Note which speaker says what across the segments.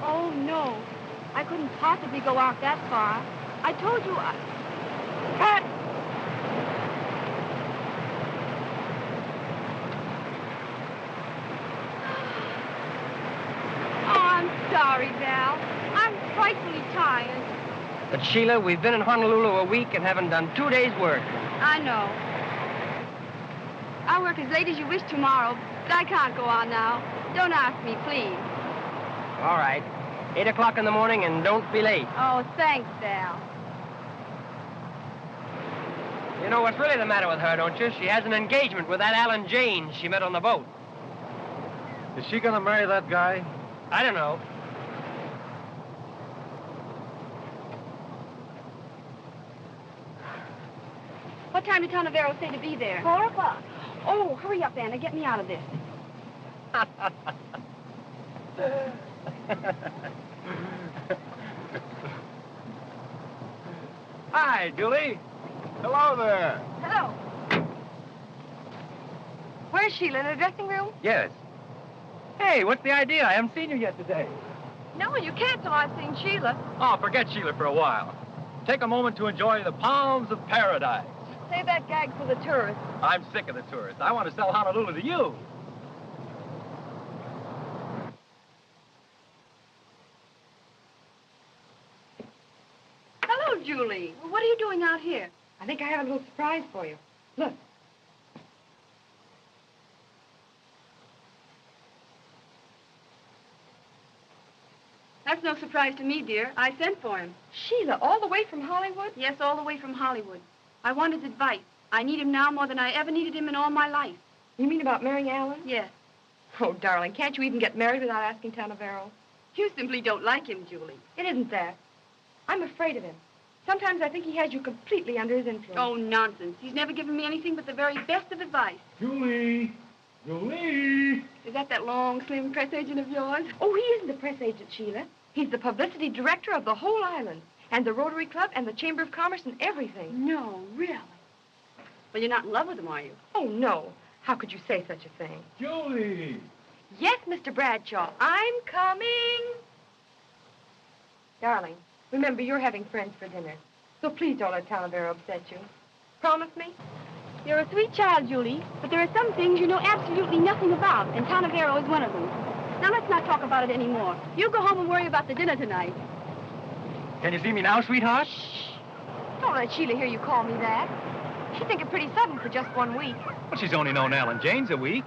Speaker 1: Oh, no. I couldn't possibly go out that far. I told you I... Cut! Oh, I'm sorry, Val. I'm frightfully tired.
Speaker 2: But, Sheila, we've been in Honolulu a week and haven't done 2 days' work.
Speaker 1: I know. I'll work as late as you wish tomorrow, but I can't go on now. Don't ask me, please.
Speaker 2: All right. 8 o'clock in the morning, and don't be late.
Speaker 1: Oh, thanks, Val.
Speaker 2: You know what's really the matter with her, don't you? She has an engagement with that Alan Janes she met on the boat.
Speaker 3: Is she gonna marry that guy?
Speaker 2: I don't know.
Speaker 1: What time did Tonavero say to be there? 4 o'clock. Oh, hurry up, Anna. Get me out of this.
Speaker 3: Hi, Julie. Hello there.
Speaker 1: Hello. Where's Sheila? In her dressing room?
Speaker 3: Yes. Hey, what's the idea? I haven't seen you yet today.
Speaker 1: No, you can't till I've seen Sheila.
Speaker 3: Oh, forget Sheila for a while. Take a moment to enjoy the palms of paradise.
Speaker 1: Save that gag for the tourists.
Speaker 3: I'm sick of the tourists. I want to sell Honolulu to you.
Speaker 1: Hello, Julie. Well, what are you doing out here? I think I have a little surprise for you. Look. That's no surprise to me, dear. I sent for him. Sheila, all the way from Hollywood? Yes, all the way from Hollywood. I want his advice. I need him now more than I ever needed him in all my life. You mean about marrying Alan? Yes. Oh, darling, can't you even get married without asking Tonavero? You simply don't like him, Julie. It isn't that. I'm afraid of him. Sometimes I think he has you completely under his influence. Oh, nonsense. He's never given me anything but the very best of advice.
Speaker 3: Julie! Julie!
Speaker 1: Is that long, slim press agent of yours? Oh, he isn't the press agent, Sheila. He's the publicity director of the whole island, and the Rotary Club, and the Chamber of Commerce, and everything. No, really? Well, you're not in love with him, are you? Oh, no. How could you say such a thing?
Speaker 3: Julie!
Speaker 1: Yes, Mr. Bradshaw. I'm coming. Darling, remember, you're having friends for dinner. So please don't let Tonavero upset you. Promise me? You're a sweet child, Julie, but there are some things you know absolutely nothing about, and Tonavero is one of them. Now, let's not talk about it anymore. You go home and worry about the dinner tonight.
Speaker 3: Can you see me now, sweetheart?
Speaker 1: Shh. Don't let Sheila hear you call me that. She'd think it pretty sudden for just 1 week.
Speaker 3: Well, she's only known Alan Janes a week.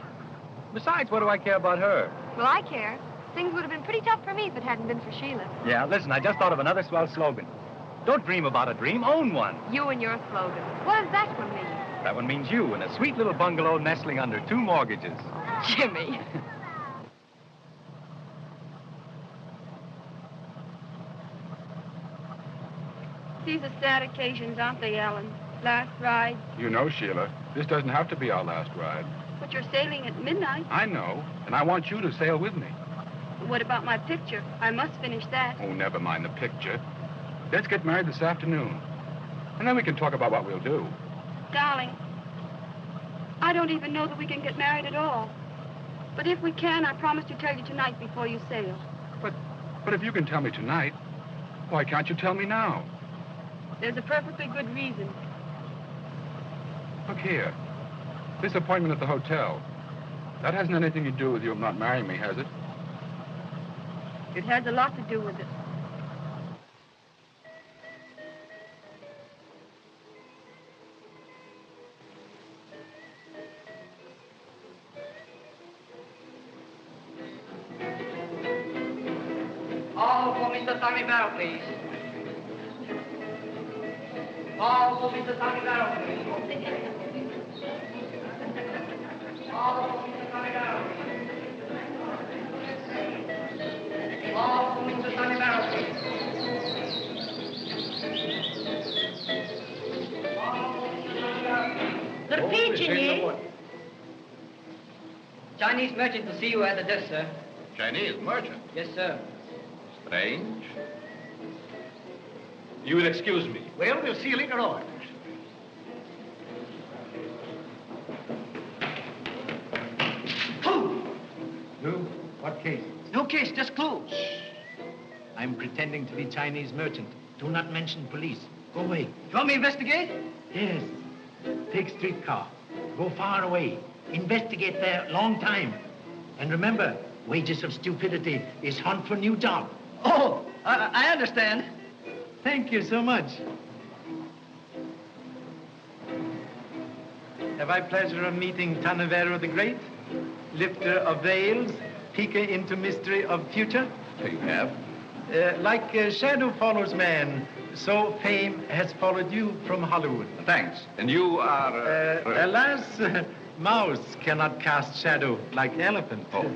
Speaker 3: Besides, what do I care about her?
Speaker 1: Well, I care. Things would have been pretty tough for me if it hadn't been for Sheila.
Speaker 3: Yeah, listen, I just thought of another swell slogan. Don't dream about a dream, own one.
Speaker 1: You and your slogan. What does that one mean?
Speaker 3: That one means you in a sweet little bungalow nestling under 2 mortgages.
Speaker 1: Jimmy. These are sad occasions, aren't they, Alan? Last ride.
Speaker 4: You know, Sheila, this doesn't have to be our last ride.
Speaker 1: But you're sailing at midnight.
Speaker 4: I know, and I want you to sail with me.
Speaker 1: What about my picture? I must finish that.
Speaker 4: Oh, never mind the picture. Let's get married this afternoon. And then we can talk about what we'll do.
Speaker 1: Darling, I don't even know that we can get married at all. But if we can, I promise to tell you tonight before you sail.
Speaker 4: But if you can tell me tonight, why can't you tell me now?
Speaker 1: There's a perfectly good reason.
Speaker 4: Look here. This appointment at the hotel, that hasn't anything to do with you not marrying me, has it?
Speaker 1: It has a lot to do with it.
Speaker 2: All for Mr. Tonavero, please. All for Mr. Tonavero, please. All for Mr. Tonavero, please. All for Mr. Tonavero, please.
Speaker 5: The pigeon, eh?
Speaker 2: Chinese merchant to see you at the desk, sir.
Speaker 4: Chinese merchant?
Speaker 2: Yes, sir.
Speaker 5: Strange. You will excuse me.
Speaker 6: Well, we'll see you later on. Clue!
Speaker 7: Clue? What case?
Speaker 6: No case, just clues.
Speaker 7: I'm pretending to be Chinese merchant. Do not mention police. Go away.
Speaker 6: You want me to investigate?
Speaker 7: Yes. Take streetcar. Go far away. Investigate there long time. And remember, wages of stupidity is hunt for new job.
Speaker 6: Oh, I understand.
Speaker 7: Thank you so much. Have I pleasure of meeting Tanavero the Great, lifter of veils, peeker into mystery of future?
Speaker 5: So you have?
Speaker 7: Like shadow follows man, so fame has followed you from Hollywood.
Speaker 5: Thanks. And you are...
Speaker 7: Alas, mouse cannot cast shadow like elephant.
Speaker 5: Oh.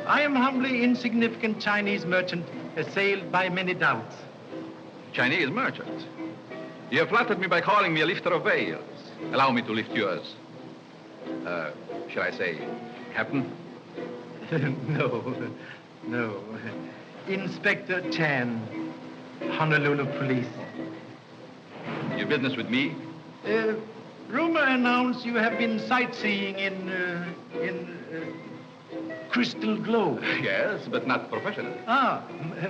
Speaker 7: I am humbly insignificant Chinese merchant, assailed by many doubts.
Speaker 5: Chinese merchant. You have flattered me by calling me a lifter of veils. Allow me to lift yours. Shall I say, Captain?
Speaker 7: No. Inspector Chan, Honolulu Police.
Speaker 5: Your business with me?
Speaker 7: Rumor announced you have been sightseeing in Crystal Globe.
Speaker 5: Yes, but not professionally.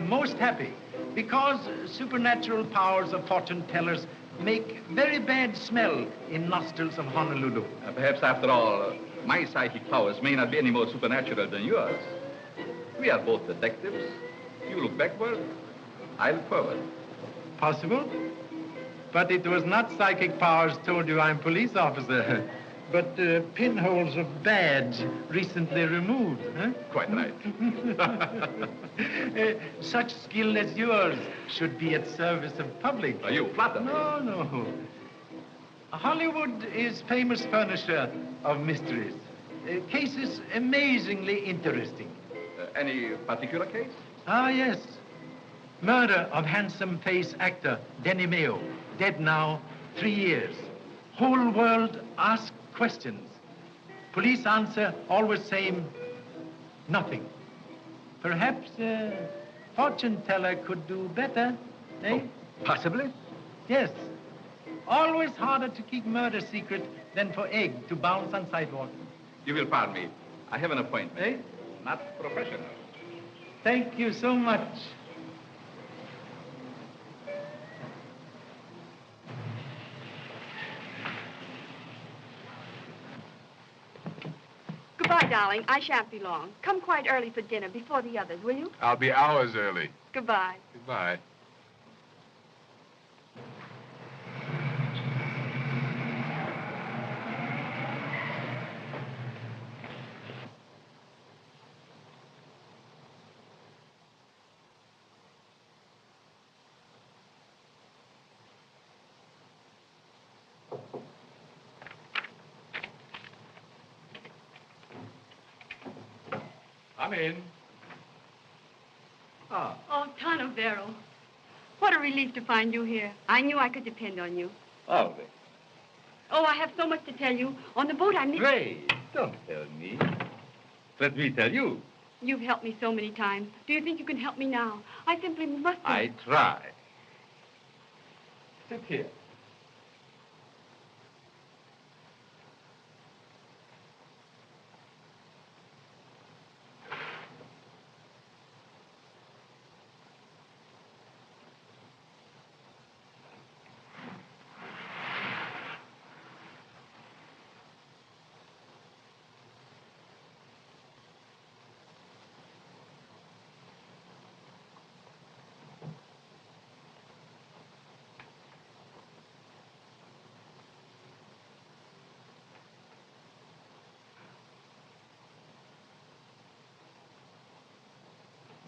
Speaker 7: Most happy. Because supernatural powers of fortune tellers make very bad smell in nostrils of Honolulu.
Speaker 5: Perhaps, after all, my psychic powers may not be any more supernatural than yours. We are both detectives. You look backward, I look forward.
Speaker 7: Possible. But it was not psychic powers told you I'm police officer, but pinholes of badge recently removed. Huh?
Speaker 5: Quite right.
Speaker 7: Such skill as yours should be at service of public.
Speaker 5: Are you flatter me?
Speaker 7: No. Hollywood is famous furnisher of mysteries. Cases amazingly interesting.
Speaker 5: Any particular case?
Speaker 7: Yes. Murder of handsome face actor Denny Mayo. Dead now 3 years. Whole world ask questions. Police answer always same, nothing. Perhaps fortune teller could do better, eh?
Speaker 5: Oh, possibly.
Speaker 7: Yes. Always harder to keep murder secret than for egg to bounce on sidewalk.
Speaker 5: You will pardon me. I have an appointment.
Speaker 7: Eh?
Speaker 5: Not professional.
Speaker 7: Thank you so much.
Speaker 1: Goodbye, darling. I shan't be long. Come quite early for dinner, before the others, will you?
Speaker 4: I'll be hours early.
Speaker 1: Goodbye.
Speaker 4: Goodbye. Come in.
Speaker 1: Oh, Tanavero. What a relief to find you here. I knew I could depend on you.
Speaker 8: Always.
Speaker 1: Oh, I have so much to tell you. On the boat, I
Speaker 8: Pray, don't tell me. Let me tell you.
Speaker 1: You've helped me so many times. Do you think you can help me now? I simply must.
Speaker 8: I try. Sit here.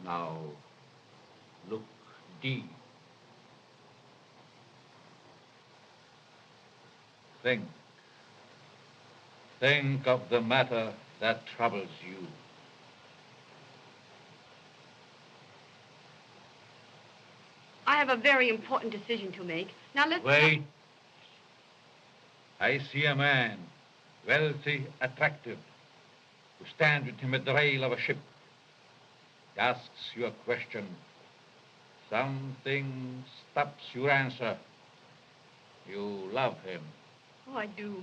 Speaker 8: Now, look deep. Think. Think of the matter that troubles you.
Speaker 1: I have a very important decision to make. Now, let's...
Speaker 8: Wait. I see a man, wealthy, attractive, who stands with him at the rail of a ship. He asks you a question Something stops your answer. You love him.
Speaker 1: Oh, I do.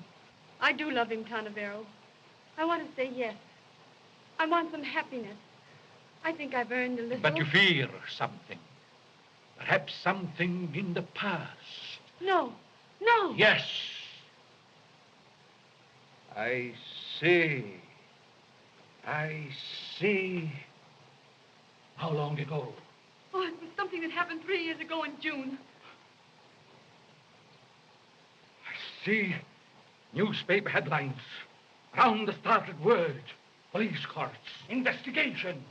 Speaker 1: I do love him, Tonavero. I want to say yes. I want some happiness. I think I've earned a little.
Speaker 7: But you fear something. Perhaps something in the past.
Speaker 1: No. No.
Speaker 7: Yes.
Speaker 8: I see.
Speaker 7: I see. How long ago?
Speaker 1: Oh, it was something that happened 3 years ago in June.
Speaker 7: I see newspaper headlines. Round the startled world. Police courts. Investigations.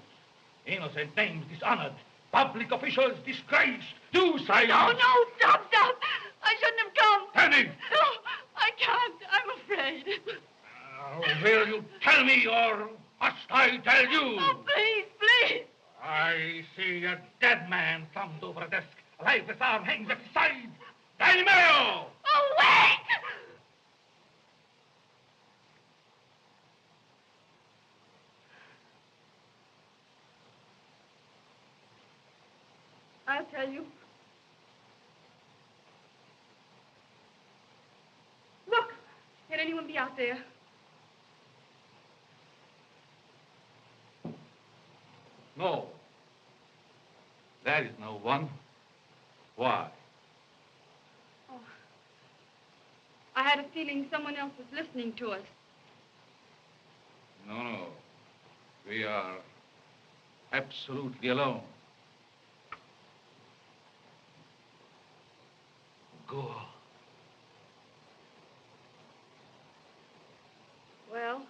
Speaker 7: Innocent names dishonored. Public officials disgraced. Suicide.
Speaker 1: No, stop. I shouldn't have come.
Speaker 7: Penny!
Speaker 1: No, I can't. I'm afraid.
Speaker 7: Will you tell me or must I tell you?
Speaker 1: Oh, please.
Speaker 7: I see a dead man thumbed over a desk. A lifeless arm hangs at his side. Danny Mayo!
Speaker 1: Oh, wait! I'll tell you. Look! Can anyone be out there?
Speaker 8: No. There is no one. Why?
Speaker 1: Oh. I had a feeling someone else was listening to us.
Speaker 8: No. We are absolutely alone. Go.
Speaker 1: Well,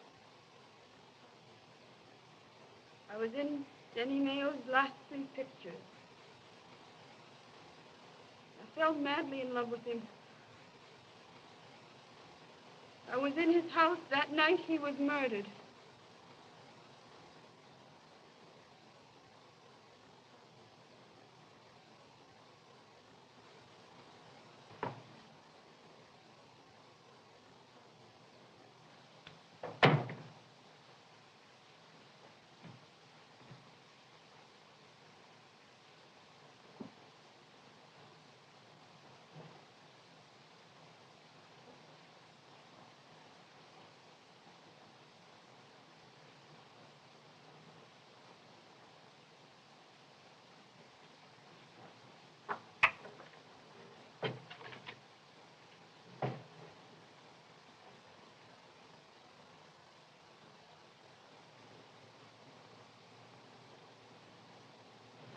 Speaker 1: I was in Denny Mayo's last 3 pictures. I fell madly in love with him. I was in his house that night he was murdered.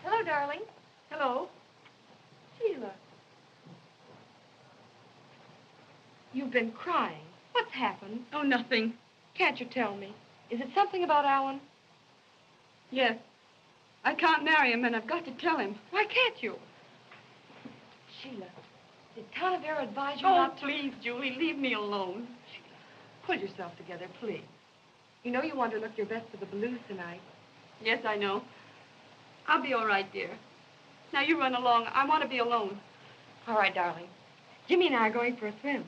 Speaker 1: Hello, darling. Hello. Sheila. You've been crying. What's happened? Oh, nothing. Can't you tell me? Is it something about Alan? Yes. I can't marry him, and I've got to tell him. Why can't you? Sheila, did Tonavero advise you not to... Oh, please, Julie, leave me alone. Sheila, pull yourself together, please. You know you want to look your best for the blues tonight. Yes, I know. I'll be all right, dear. Now, you run along. I want to be alone. All right, darling. Jimmy and I are going for a swim.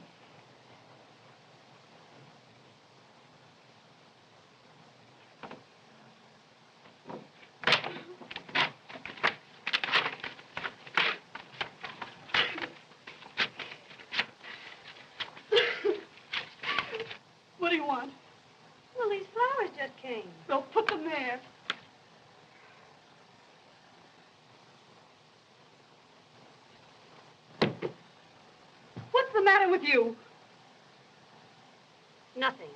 Speaker 1: What do you want? Well, these flowers just came. Well, put them there. What's the matter with you? Nothing.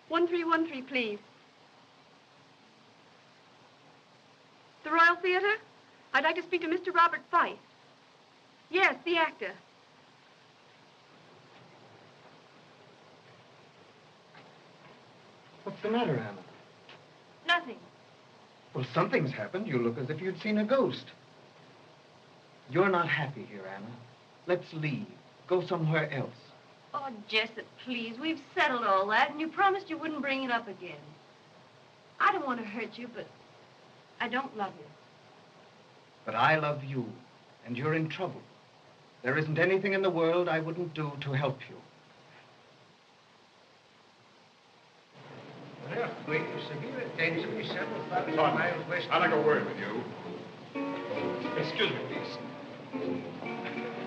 Speaker 1: "1313, please. The Royal Theater? I'd like to speak to Mr. Robert Frye. Yes, the actor.
Speaker 9: What's the matter, Anna?
Speaker 1: Nothing.
Speaker 9: Well, something's happened. You look as if you'd seen a ghost. You're not happy here, Anna. Let's leave. Go somewhere else.
Speaker 1: Oh, Jessup, please. We've settled all that, and you promised you wouldn't bring it up again. I don't want to hurt you, but I don't love you.
Speaker 9: But I love you, and you're in trouble. There isn't anything in the world I wouldn't do to help you.
Speaker 4: I'd like a word with you.
Speaker 5: Excuse me, please.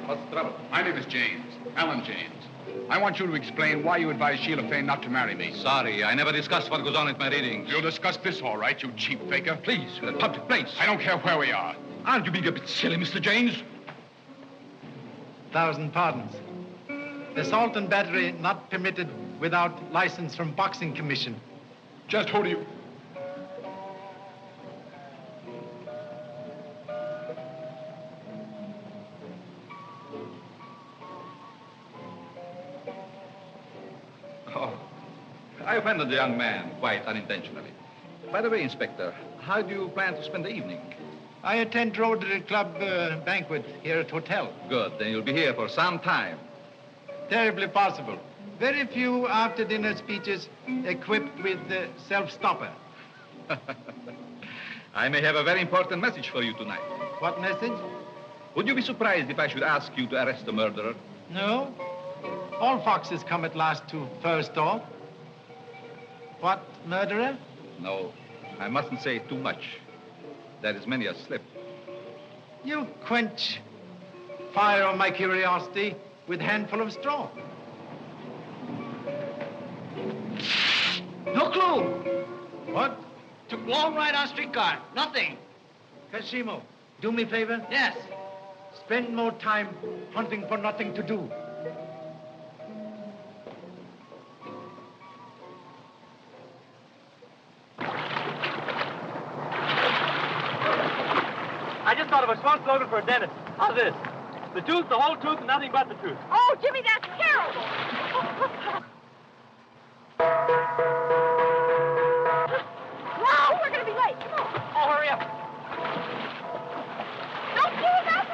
Speaker 5: What's the trouble?
Speaker 4: My name is James, Alan James. I want you to explain why you advised Sheila Fane not to marry me.
Speaker 5: Sorry, I never discuss what goes on at my readings.
Speaker 4: You'll discuss this, all right, you cheap faker.
Speaker 5: Please, in a public place.
Speaker 4: I don't care where we are.
Speaker 5: Aren't you being a bit silly, Mr. James?
Speaker 7: 1,000 pardons. Assault and battery not permitted without license from Boxing Commission.
Speaker 4: Just who do you...
Speaker 5: Oh, I offended the young man quite unintentionally. By the way, Inspector, how do you plan to spend the evening?
Speaker 7: I attend Rotary Club banquet here at hotel.
Speaker 5: Good, then you'll be here for some time.
Speaker 7: Terribly possible. Very few after-dinner speeches equipped with self-stopper.
Speaker 5: I may have a very important message for you tonight.
Speaker 7: What message?
Speaker 5: Would you be surprised if I should ask you to arrest the murderer?
Speaker 7: No. All foxes come at last to fur store. What, murderer?
Speaker 5: No, I mustn't say too much. There is many a slip.
Speaker 7: You quench fire of my curiosity with handful of straw.
Speaker 6: No clue.
Speaker 7: What?
Speaker 6: Took long ride on streetcar. Nothing.
Speaker 7: Kashimo, do me a favor?
Speaker 6: Yes.
Speaker 7: Spend more time hunting for nothing to do.
Speaker 3: I just thought of a smart slogan for a dentist. How's this? The tooth, the whole tooth, and nothing but the truth.
Speaker 1: Oh, Jimmy, that's terrible. No, we're going to be late. Come on.
Speaker 3: Oh, hurry up.
Speaker 1: Don't do that.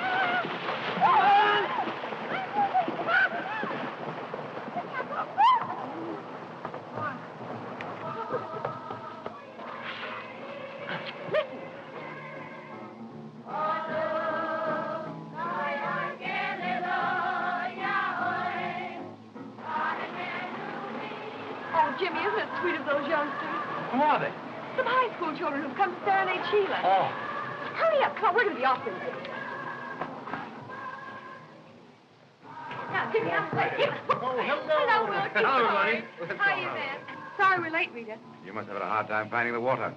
Speaker 1: Listen. Oh, Jimmy, isn't it sweet of those youngsters?
Speaker 3: Who are they?
Speaker 1: Some high school children who've come to serenade Sheila.
Speaker 3: Oh.
Speaker 1: Hurry up, come on, we're going to be off in a minute. Now, Jimmy, I'm late.
Speaker 9: Oh, hello.
Speaker 1: Hello, Will.
Speaker 3: Hello, everybody.
Speaker 1: How are you, man? Sorry we're late, Rita.
Speaker 4: You must have had a hard time finding the water.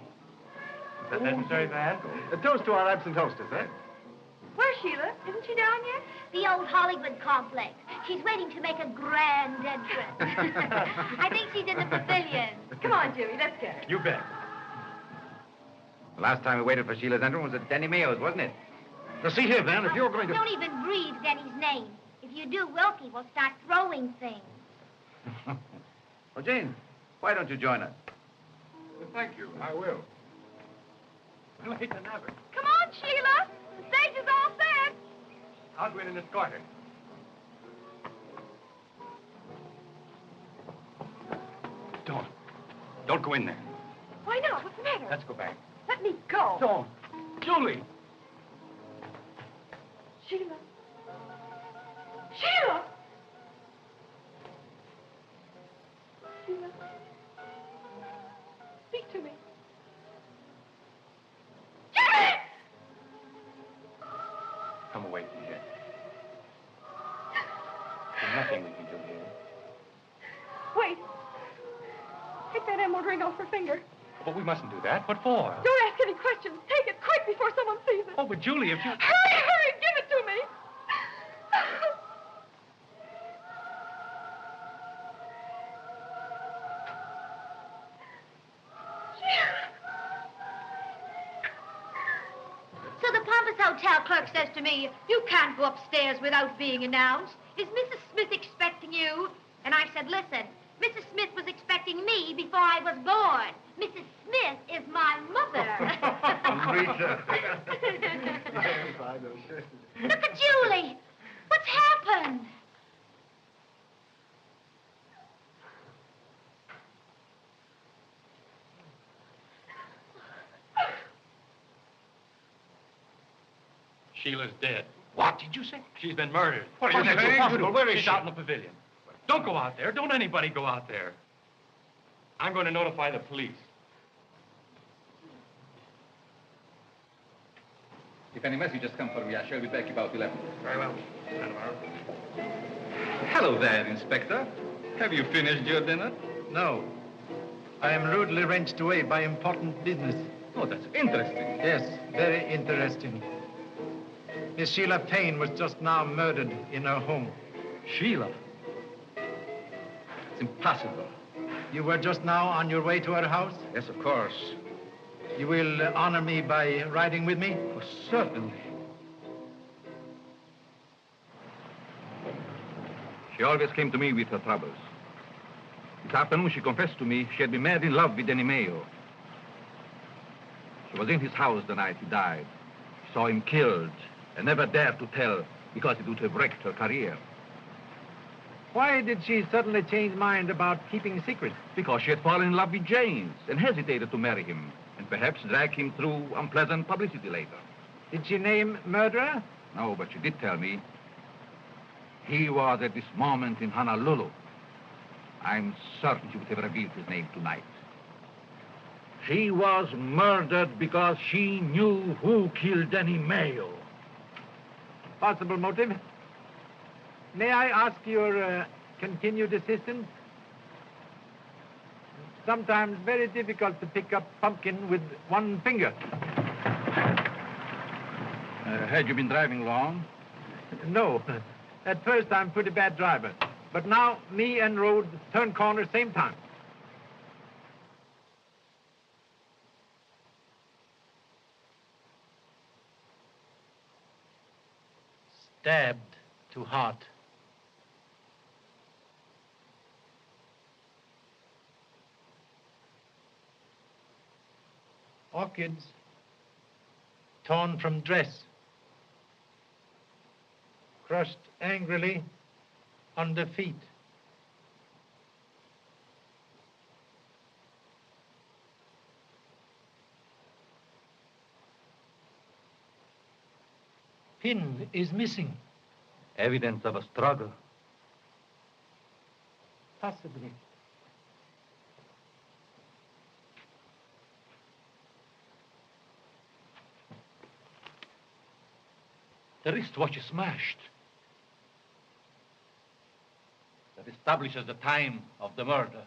Speaker 3: Is that necessary, Van?
Speaker 9: A toast to our absent hostess, eh?
Speaker 1: Where's Sheila? Isn't she down yet?
Speaker 10: The old Hollywood complex. She's waiting to make a grand entrance. I think she's in the pavilion.
Speaker 1: Come on, Jimmy, let's get her.
Speaker 3: You bet.
Speaker 4: The last time we waited for Sheila's entrance was at Denny Mayo's, wasn't it?
Speaker 9: Now, see here, Van, if you're going to...
Speaker 10: Don't even breathe Denny's name. If you do, Wilkie will start throwing things.
Speaker 4: Well, Jane, why don't you join us?
Speaker 5: Well, thank you. I will.
Speaker 3: We'll hate to nab her.
Speaker 1: Come on, Sheila. The stage is all set.
Speaker 3: I'll go in and escort her.
Speaker 5: Don't go in there.
Speaker 1: Why not? What's the matter?
Speaker 3: Let's go back.
Speaker 1: Let me go.
Speaker 3: Don't. Julie!
Speaker 1: Sheila. Sheila! Sheila. Speak to me. Jimmy!
Speaker 3: Come away from here. There's nothing we can do here.
Speaker 1: Wait. Take that emerald ring off her finger.
Speaker 3: But we mustn't do that. What for?
Speaker 1: Don't ask any questions. Take it quick before someone sees it.
Speaker 3: Oh, but Julie, if you...
Speaker 1: Hurry, hurry, give it to me.
Speaker 10: So the Pompous Hotel clerk says to me, you can't go upstairs without being announced. Is Mrs. Smith expecting you? And I said, listen, Mrs. Smith was expecting marrying me before I was born. Mrs. Smith is my mother. Look at Julie. What's happened?
Speaker 7: Sheila's dead. What did you say? She's been murdered.
Speaker 3: What are you saying?
Speaker 7: Impossible.
Speaker 3: Where is
Speaker 7: She's
Speaker 3: she?
Speaker 7: out in the pavilion. Don't go out there. Don't anybody go out there. I'm going to notify the police.
Speaker 5: If any messages come for me, I shall be back about 11.
Speaker 7: Very well.
Speaker 5: Hello there, Inspector. Have you finished your dinner?
Speaker 7: No. I am rudely wrenched away by important business.
Speaker 5: Oh, that's interesting.
Speaker 7: Yes, very interesting. Miss Sheila Payne was just now murdered in her home.
Speaker 5: Sheila? It's impossible.
Speaker 7: You were just now on your way to her house?
Speaker 5: Yes, of course.
Speaker 7: You will honor me by riding with me?
Speaker 5: Oh, certainly. She always came to me with her troubles. This afternoon, she confessed to me she had been mad in love with Denimeo. She was in his house the night he died. She saw him killed and never dared to tell because it would have wrecked her career.
Speaker 7: Why did she suddenly change mind about keeping secret?
Speaker 5: Because she had fallen in love with James and hesitated to marry him and perhaps drag him through unpleasant publicity later.
Speaker 7: Did she name murderer?
Speaker 5: No, but she did tell me he was at this moment in Honolulu. I'm certain she would have revealed his name tonight. She was murdered because she knew who killed Denimeo.
Speaker 7: Possible motive? May I ask your continued assistance? Sometimes very difficult to pick up pumpkin with one finger.
Speaker 5: Had you been driving long?
Speaker 7: No. At first, I'm a pretty bad driver. But now, me and road turn corner same time. Stabbed to heart. Orchids torn from dress, crushed angrily under feet. Pin is missing.
Speaker 5: Evidence of a struggle.
Speaker 7: Possibly.
Speaker 5: The wristwatch is smashed. That establishes the time of the murder.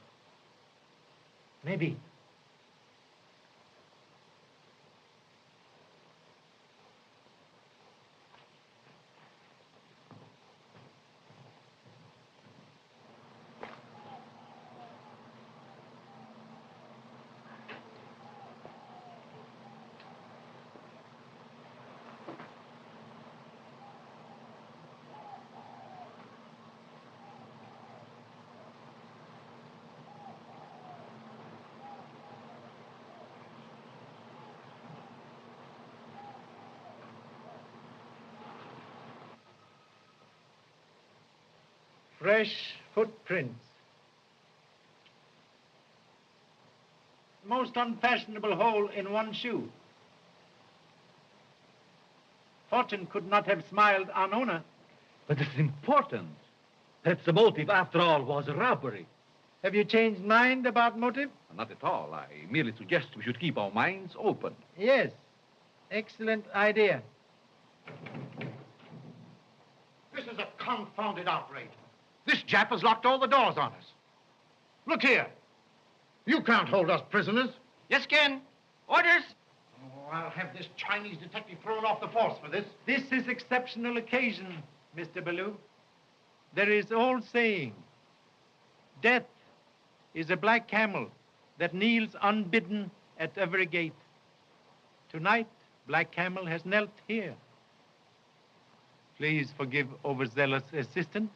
Speaker 7: Maybe. Fresh footprints. Most unfashionable hole in one shoe. Fortune could not have smiled on owner.
Speaker 5: But it's important. Perhaps the motive, after all, was robbery.
Speaker 7: Have you changed mind about motive?
Speaker 5: Not at all. I merely suggest we should keep our minds open.
Speaker 7: Yes. Excellent idea.
Speaker 9: This is a confounded outrage. This Jap has locked all the doors on us. Look here. You can't hold us prisoners.
Speaker 6: Yes, Ken. Orders.
Speaker 9: Oh, I'll have this Chinese detective thrown off the force for this.
Speaker 7: This is exceptional occasion, Mr. Ballou. There is old saying, death is a black camel that kneels unbidden at every gate. Tonight, Black Camel has knelt here. Please forgive overzealous assistant.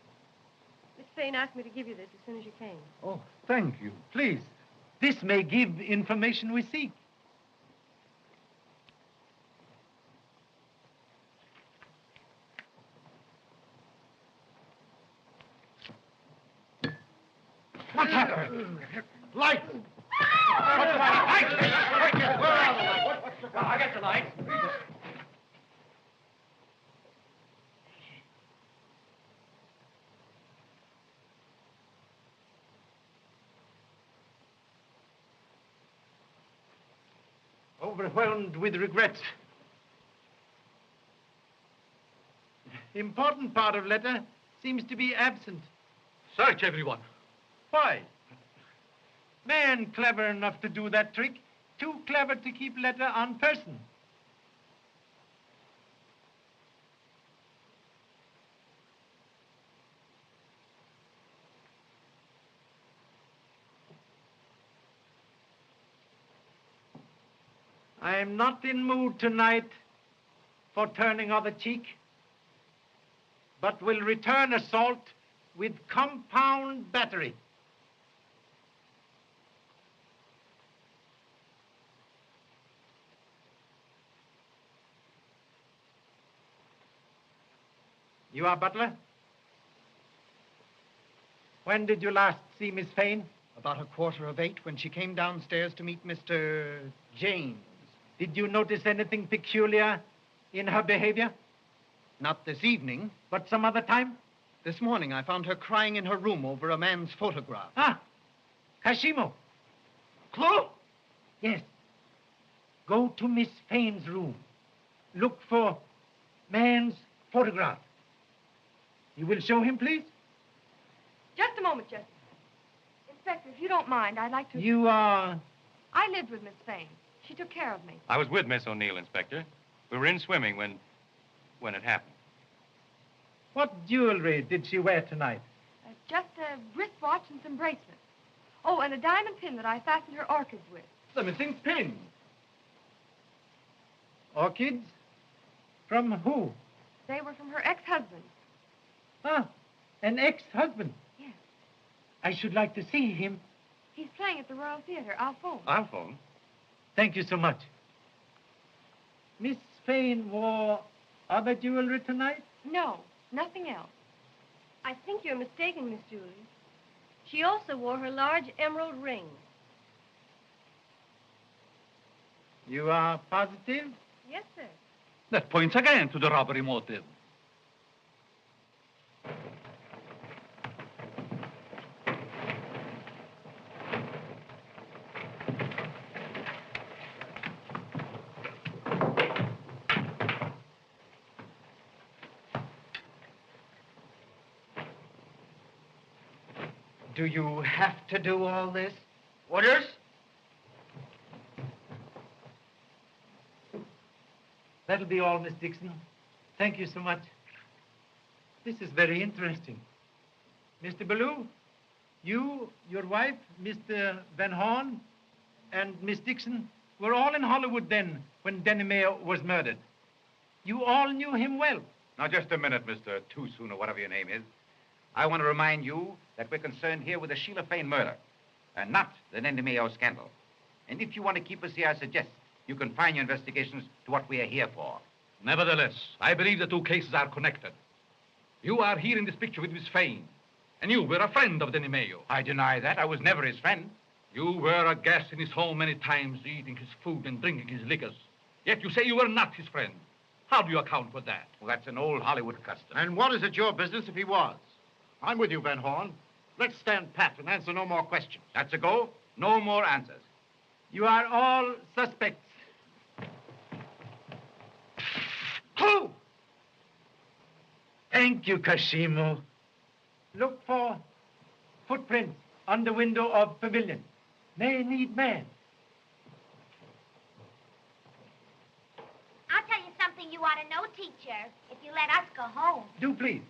Speaker 1: Mr.
Speaker 11: Fane asked me to give you this as soon as you came.
Speaker 7: Oh, thank you. Please. This may give information we seek.
Speaker 3: What's happening? Lights!
Speaker 2: Lights! Where are the lights? I got the lights.
Speaker 7: Overwhelmed with regrets. Important part of letter seems to be absent.
Speaker 3: Search everyone.
Speaker 7: Why? Man clever enough to do that trick, too clever to keep letter on person. I am not in mood tonight for turning other cheek, but will return assault with compound battery. You are butler? When did you last see Miss Fane?
Speaker 9: About 8:15 when she came downstairs to meet Mr. James.
Speaker 7: Did you notice anything peculiar in her behavior?
Speaker 9: Not this evening.
Speaker 7: But some other time?
Speaker 9: This morning I found her crying in her room over a man's photograph.
Speaker 7: Ah, Kashimo.
Speaker 9: Clue?
Speaker 7: Yes. Go to Miss Fane's room. Look for man's photograph. You will show him, please?
Speaker 1: Just a moment, Jesse. Inspector, if you don't mind, I'd like to...
Speaker 7: You are...
Speaker 1: I lived with Miss Fane. She took care of me.
Speaker 8: I was with Miss O'Neill, Inspector. We were in swimming when it happened.
Speaker 7: What jewelry did she wear tonight?
Speaker 1: Just a wristwatch and some bracelets. Oh, and a diamond pin that I fastened her orchids with.
Speaker 3: The missing pin.
Speaker 7: Orchids? From who?
Speaker 1: They were from her ex-husband.
Speaker 7: Ah, an ex-husband.
Speaker 1: Yes.
Speaker 7: I should like to see him.
Speaker 1: He's playing at the Royal Theater. I'll phone.
Speaker 8: I'll phone.
Speaker 7: Thank you so much. Miss Fane wore other jewelry tonight?
Speaker 1: No, nothing else.
Speaker 11: I think you're mistaken, Miss Julie. She also wore her large emerald ring.
Speaker 7: You are positive?
Speaker 11: Yes, sir.
Speaker 5: That points again to the robbery motive.
Speaker 9: Do you have to do all this?
Speaker 6: Orders?
Speaker 7: That'll be all, Miss Dixon. Thank you so much. This is very interesting. Mr. Ballou, you, your wife, Mr. Van Horn, and Miss Dixon were all in Hollywood then when Denny Mayo was murdered. You all knew him well.
Speaker 5: Now, just a minute, Mr. Too Soon, or whatever your name is. I want to remind you that we're concerned here with the Sheila Fane murder, and not the Denny Mayo scandal. And if you want to keep us here, I suggest you confine your investigations to what we are here for.
Speaker 3: Nevertheless, I believe the two cases are connected. You are here in this picture with Miss Fane, and you were a friend of Denny Mayo.
Speaker 5: I deny that. I was never his friend.
Speaker 3: You were a guest in his home many times, eating his food and drinking his liquors. Yet you say you were not his friend. How do you account for that?
Speaker 5: Well, that's an old Hollywood custom.
Speaker 9: And what is it your business if he was? I'm with you, Van Horn. Let's stand pat and answer no more questions.
Speaker 5: That's a go. No more answers.
Speaker 7: You are all suspects.
Speaker 9: Who?
Speaker 7: Thank you, Kashimo. Look for footprints on the window of pavilion. May need man.
Speaker 10: I'll tell you something you ought to know, teacher, if you let us go home.
Speaker 7: Do please.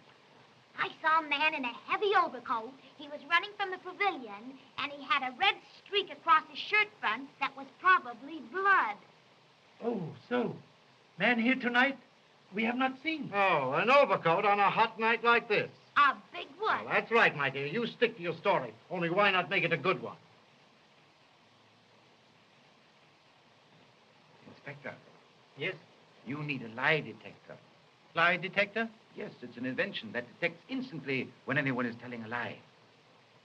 Speaker 10: I saw a man in a heavy overcoat. He was running from the pavilion, and he had a red streak across his shirt front that was probably blood.
Speaker 7: Oh, so. Man here tonight we have not seen.
Speaker 9: Oh, an overcoat on a hot night like this.
Speaker 10: A big one.
Speaker 6: Well, that's right, my dear. You stick to your story. Only why not make it a good one?
Speaker 5: Inspector,
Speaker 6: Yes?
Speaker 5: you need a lie detector.
Speaker 7: Lie detector?
Speaker 5: Yes, it's an invention that detects instantly when anyone is telling a lie.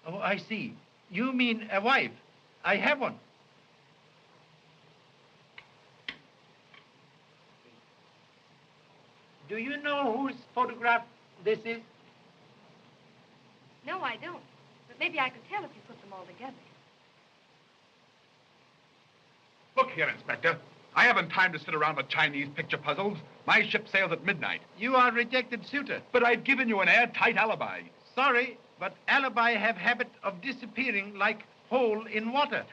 Speaker 7: Oh, I see. You mean a wife. I have one. Do you know whose photograph this is?
Speaker 11: No, I don't. But maybe I could tell if you put them all together.
Speaker 4: Look here, Inspector. I haven't time to sit around with Chinese picture puzzles. My ship sails at midnight.
Speaker 7: You are rejected suitor.
Speaker 4: But I've given you an airtight alibi.
Speaker 7: Sorry, but alibi have habit of disappearing like hole in water.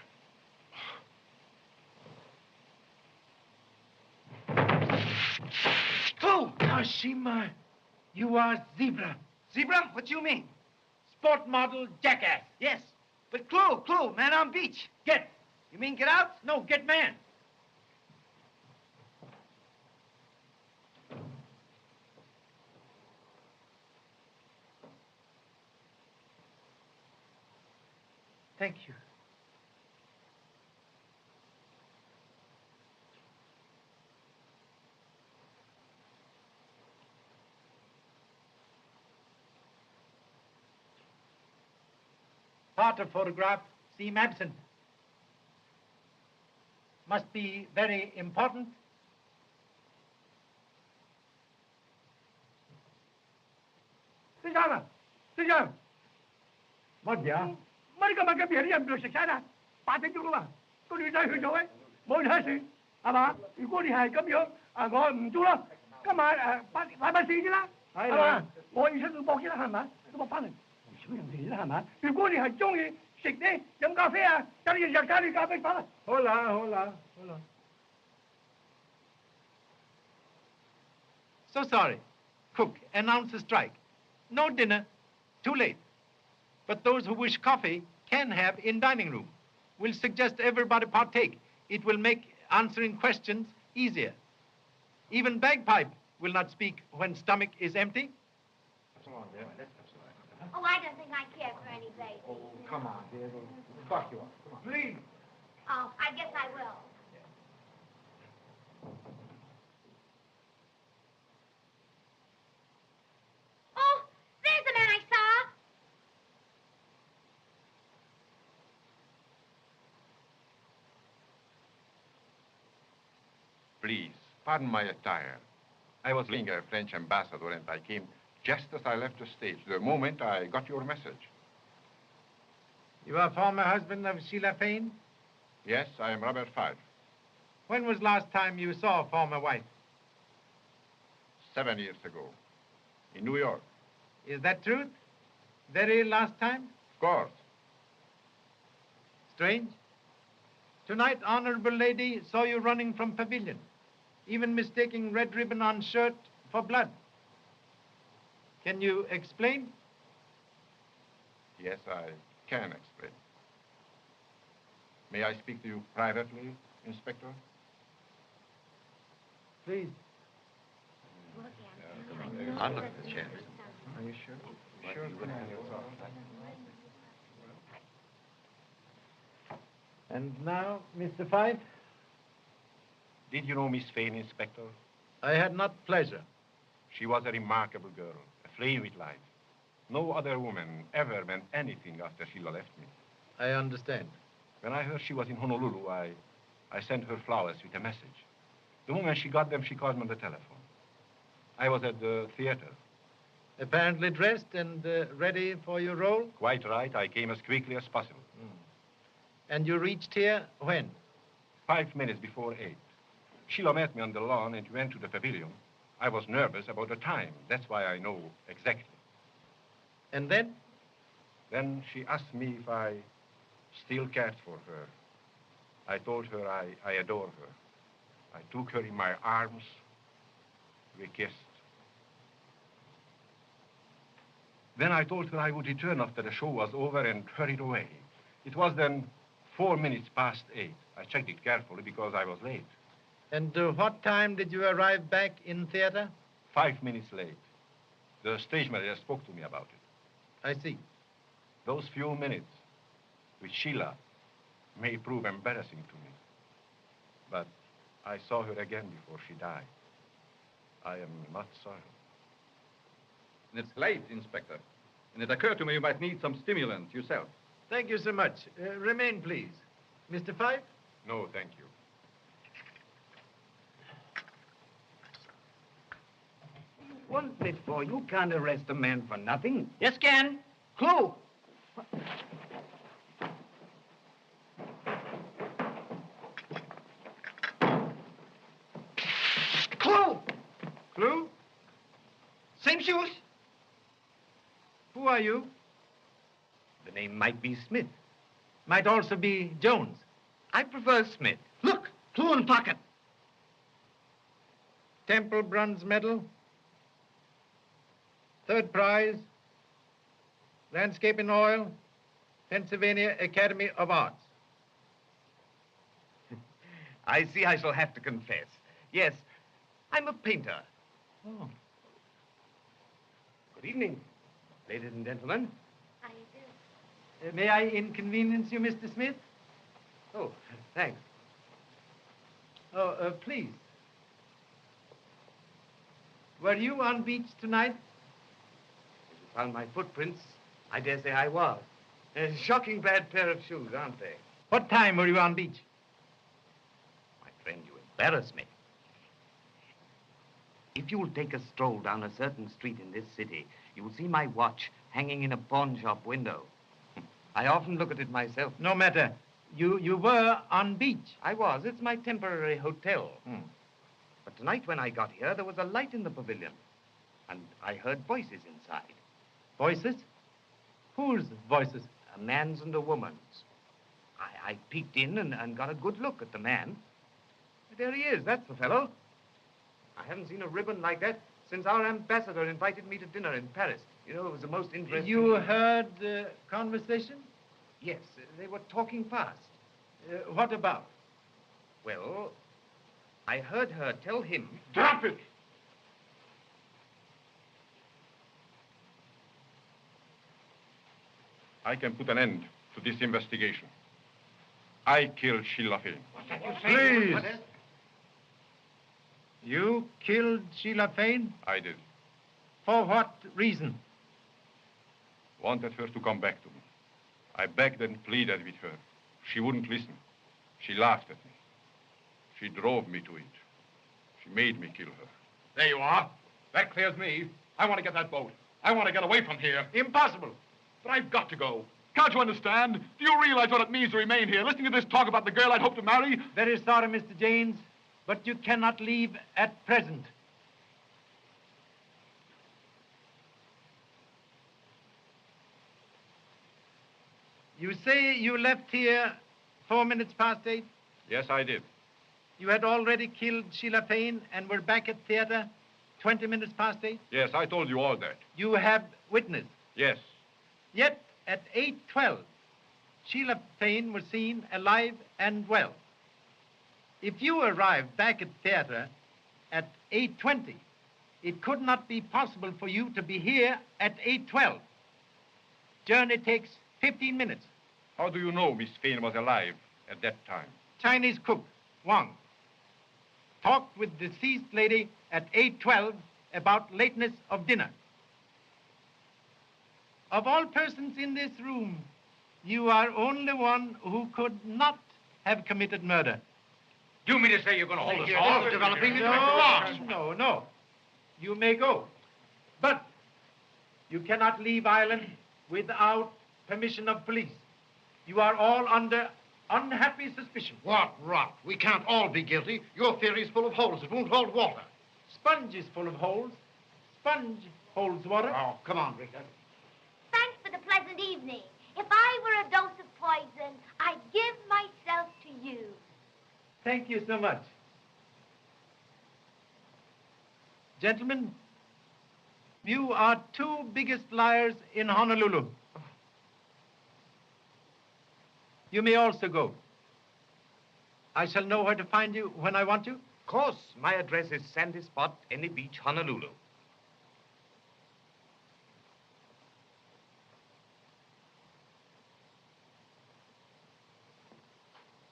Speaker 6: Clue!
Speaker 7: Kashima, you are zebra.
Speaker 6: Zebra? What do you mean?
Speaker 7: Sport model jackass.
Speaker 6: Yes. But clue, man on beach.
Speaker 7: Get.
Speaker 6: You mean get out?
Speaker 7: No, get man. Thank you. Part of photograph seem absent. Must be very important.
Speaker 12: Xin chào ạ. Xin chào. Mất dạ. Mất cái mà cái biển em được sạch sẽ nè. Bà thấy chung mà. Tôi đi ra hướng chỗ ấy. Mỗi hết sự. À bà,如果你係咁樣，我唔做啦。今晚拜拜四先啦。係嘛？我而家要搏先啦，係咪？都搏翻嚟。少人哋啦，係咪？如果你係中意食啲飲咖啡啊，加啲日加啲咖啡粉啊。好啦，好啦，好啦。
Speaker 7: So sorry. Cook, announce a strike. No dinner. Too late. But those who wish coffee can have in dining room. We'll suggest everybody partake. It will make answering questions easier. Even bagpipe will not speak when stomach is empty.
Speaker 10: Oh, I don't think I care for any baby.
Speaker 9: Oh, come on, dear. Fuck you up. Come on.
Speaker 12: Please.
Speaker 10: Oh, I guess I will. Oh, there's the man I saw.
Speaker 4: Please, pardon my attire. I was being a French ambassador and I came just as I left the stage, the moment I got your message.
Speaker 7: You are former husband of Sheila Fane?
Speaker 4: Yes, I am Robert Frye.
Speaker 7: When was last time you saw a former wife?
Speaker 4: 7 years ago, in New York.
Speaker 7: Is that truth? Very last time?
Speaker 4: Of course.
Speaker 7: Strange. Tonight, honorable lady saw you running from pavilion, even mistaking red ribbon on shirt for blood. Can you explain?
Speaker 4: Yes, I can explain. May I speak to you privately, Inspector?
Speaker 7: Please.
Speaker 5: I'll look at the chair.
Speaker 9: Are you sure?
Speaker 4: Sure.
Speaker 7: And now, Mr. Fife?
Speaker 4: Did you know Miss Fane, Inspector?
Speaker 7: I had not pleasure.
Speaker 4: She was a remarkable girl, aflame with life. No other woman ever meant anything after Sheila left me.
Speaker 7: I understand.
Speaker 4: When I heard she was in Honolulu, I sent her flowers with a message. The moment she got them, she called me on the telephone. I was at the theater.
Speaker 7: Apparently dressed and ready for your role?
Speaker 4: Quite right. I came as quickly as possible.
Speaker 7: And you reached here when?
Speaker 4: 5 minutes before 8. Sheila met me on the lawn and we went to the pavilion. I was nervous about the time. That's why I know exactly.
Speaker 7: And then?
Speaker 4: Then she asked me if I still cared for her. I told her I adore her. I took her in my arms. We kissed. Then I told her I would return after the show was over and hurried away. It was then 4 minutes past 8. I checked it carefully because I was late.
Speaker 7: And what time did you arrive back in theater?
Speaker 4: 5 minutes late. The stage manager spoke to me about it.
Speaker 7: I see.
Speaker 4: Those few minutes with Sheila may prove embarrassing to me. But I saw her again before she died. I am not sorry.
Speaker 3: It's late, Inspector. And it occurred to me you might need some stimulant yourself.
Speaker 7: Thank you so much. Remain, please. Mr. Fife?
Speaker 4: No, thank you.
Speaker 13: One minute, boy. You can't arrest a man for nothing.
Speaker 2: Yes, can.
Speaker 13: Clue! Clue!
Speaker 7: Clue?
Speaker 13: Same shoes.
Speaker 7: Who are you?
Speaker 13: The name might be Smith.
Speaker 7: Might also be Jones.
Speaker 13: I prefer Smith. Look, clue in pocket.
Speaker 7: Temple bronze medal. Third prize. Landscape in oil. Pennsylvania Academy of Arts.
Speaker 13: I see I shall have to confess. Yes, I'm a painter.
Speaker 7: Oh.
Speaker 13: Good evening, ladies and gentlemen.
Speaker 10: How do you do?
Speaker 7: May I inconvenience you, Mr. Smith?
Speaker 13: Oh, thanks.
Speaker 7: Oh, please. Were you on beach tonight?
Speaker 13: If you found my footprints, I dare say I was. A shocking bad pair of shoes, aren't they?
Speaker 7: What time were you on beach?
Speaker 13: My friend, you embarrass me. If you'll take a stroll down a certain street in this city, you'll see my watch hanging in a pawn shop window. I often look at it myself.
Speaker 7: No matter. You were on beach.
Speaker 13: I was. It's my temporary hotel. But tonight when I got here, there was a light in the pavilion. And I heard voices inside.
Speaker 7: Voices? Whose voices?
Speaker 13: A man's and a woman's. I peeked in and got a good look at the man. There he is. That's the fellow. I haven't seen a ribbon like that since our ambassador invited me to dinner in Paris. You know, it was the most interesting...
Speaker 7: You heard the conversation?
Speaker 13: Yes, they were talking fast.
Speaker 7: What about?
Speaker 13: Well, I heard her tell him...
Speaker 3: Drop it! I can put an end to this investigation. I killed Sheila Fane.
Speaker 7: Please. You killed Sheila Fane?
Speaker 3: I did.
Speaker 7: For what reason?
Speaker 3: Wanted her to come back to me. I begged and pleaded with her. She wouldn't listen. She laughed at me. She drove me to it. She made me kill her.
Speaker 14: There you are. That clears me. I want to get that boat. I want to get away from here. Impossible. But I've got to go. Can't you understand? Do you realize what it means to remain here, listening to this talk about the girl I'd hoped to marry?
Speaker 7: Very sorry, Mr. Janes, but you cannot leave at present. You say you left here 4 minutes past 8?
Speaker 3: Yes, I did.
Speaker 7: You had already killed Sheila Fane and were back at theater 20 minutes past 8?
Speaker 3: Yes, I told you all that.
Speaker 7: You have witness?
Speaker 3: Yes.
Speaker 7: Yet at 8:12, Sheila Fane was seen alive and well. If you arrived back at theater at 8:20, it could not be possible for you to be here at 8:12. Journey takes 15 minutes.
Speaker 3: How do you know Miss Fane was alive at that time?
Speaker 7: Chinese cook, Wang, talked with deceased lady at 8:12 about lateness of dinner. Of all persons in this room, you are only one who could not have committed murder.
Speaker 14: Do you mean to say you're going to hold us
Speaker 7: This
Speaker 14: off?
Speaker 7: is developing into No. You may go. But you cannot leave Ireland without permission of police. You are all under unhappy suspicion.
Speaker 6: What rot? We can't all be guilty. Your theory's full of holes. It won't hold water.
Speaker 7: Sponge is full of holes. Sponge holds water.
Speaker 6: Oh, come on, Rita.
Speaker 10: Thanks for the pleasant evening. If I were a dose of poison, I'd give myself to you.
Speaker 7: Thank you so much. Gentlemen, you are two biggest liars in Honolulu. You may also go. I shall know where to find you when I want you.
Speaker 13: Of course, my address is Sandy Spot, Any Beach, Honolulu.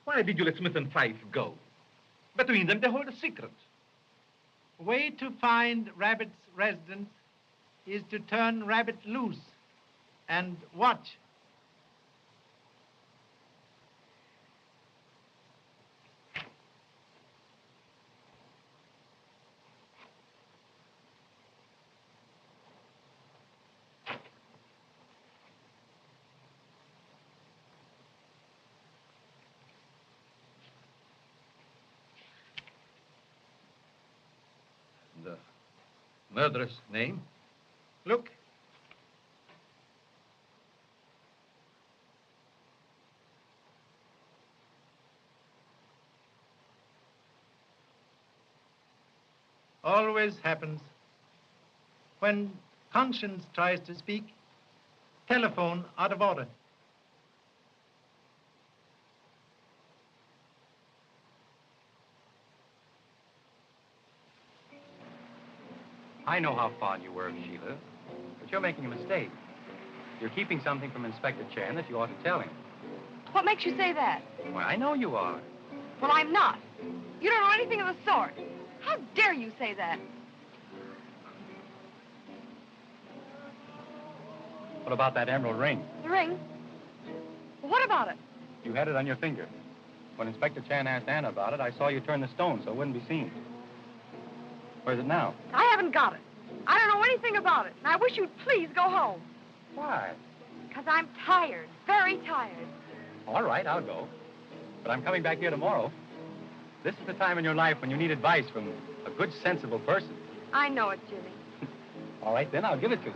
Speaker 5: Why did you let Smith and Fife go? Between them, they hold a secret.
Speaker 7: Way to find Rabbit's residence is to turn Rabbit loose and watch.
Speaker 5: The murderous name?
Speaker 7: Look. Always happens. When conscience tries to speak, telephone out of order.
Speaker 8: I know how fond you were of Sheila, but you're making a mistake. You're keeping something from Inspector Chan that you ought to tell him.
Speaker 1: What makes you say that?
Speaker 8: Well, I know you are.
Speaker 1: Well, I'm not. You don't know anything of the sort. How dare you say that?
Speaker 8: What about that emerald ring?
Speaker 1: The ring? Well, what about it?
Speaker 8: You had it on your finger. When Inspector Chan asked Anna about it, I saw you turn the stone so it wouldn't be seen. Where's it now?
Speaker 1: I haven't got it. I don't know anything about it, and I wish you'd please go home.
Speaker 8: Why?
Speaker 1: Because I'm tired, very tired.
Speaker 8: All right, I'll go. But I'm coming back here tomorrow. This is the time in your life when you need advice from a good, sensible person.
Speaker 1: I know it, Jimmy.
Speaker 8: All right, then, I'll give it to you.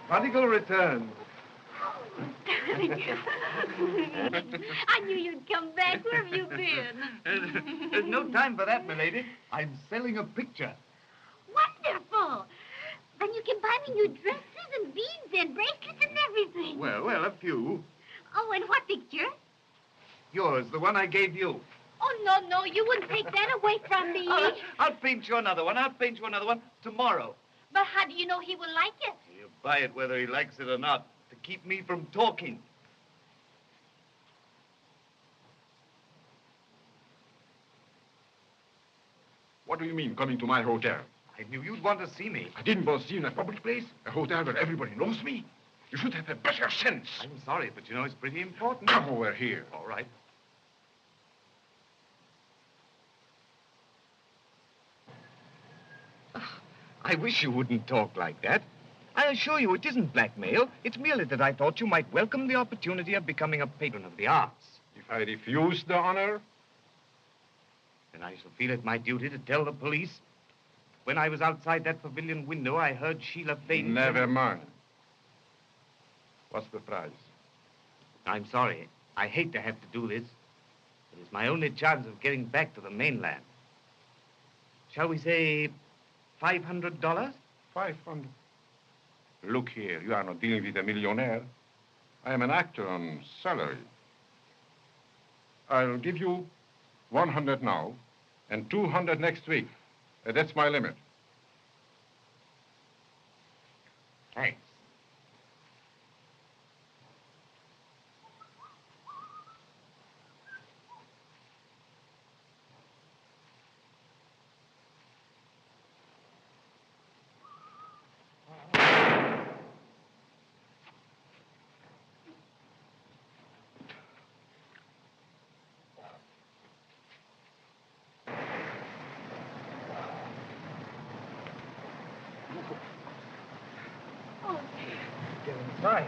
Speaker 13: Prodigal returns.
Speaker 10: I knew you'd come back. Where have you been?
Speaker 13: There's no time for that, milady. I'm selling a picture.
Speaker 10: Wonderful. Then you can buy me new dresses and beads and bracelets and everything.
Speaker 13: Well, a few.
Speaker 10: Oh, and what picture?
Speaker 13: Yours, the one I gave you.
Speaker 10: Oh, no, you wouldn't take that away from me.
Speaker 13: I'll paint you another one. I'll paint you another one tomorrow.
Speaker 10: But how do you know he will like it?
Speaker 13: He'll buy it whether he likes it or not, to keep me from talking.
Speaker 3: What do you mean, coming to my hotel?
Speaker 13: I knew you'd want to see me.
Speaker 3: I didn't want to see you in a public place. A hotel where everybody knows me. You should have a better sense.
Speaker 13: I'm sorry, but you know it's pretty important.
Speaker 3: Come over here.
Speaker 13: All right. I wish you wouldn't talk like that. I assure you it isn't blackmail. It's merely that I thought you might welcome the opportunity of becoming a patron of the arts.
Speaker 3: If I refuse the honor?
Speaker 13: Then I shall feel it my duty to tell the police. When I was outside that pavilion window, I heard Sheila faint.
Speaker 3: Never mind. What's the price?
Speaker 13: I'm sorry. I hate to have to do this. But it's my only chance of getting back to the mainland. Shall we say $500?
Speaker 3: 500. Look here, you are not dealing with a millionaire. I am an actor on salary. I'll give you 100 now and 200 next week. That's my limit.
Speaker 13: Thanks.
Speaker 7: Right.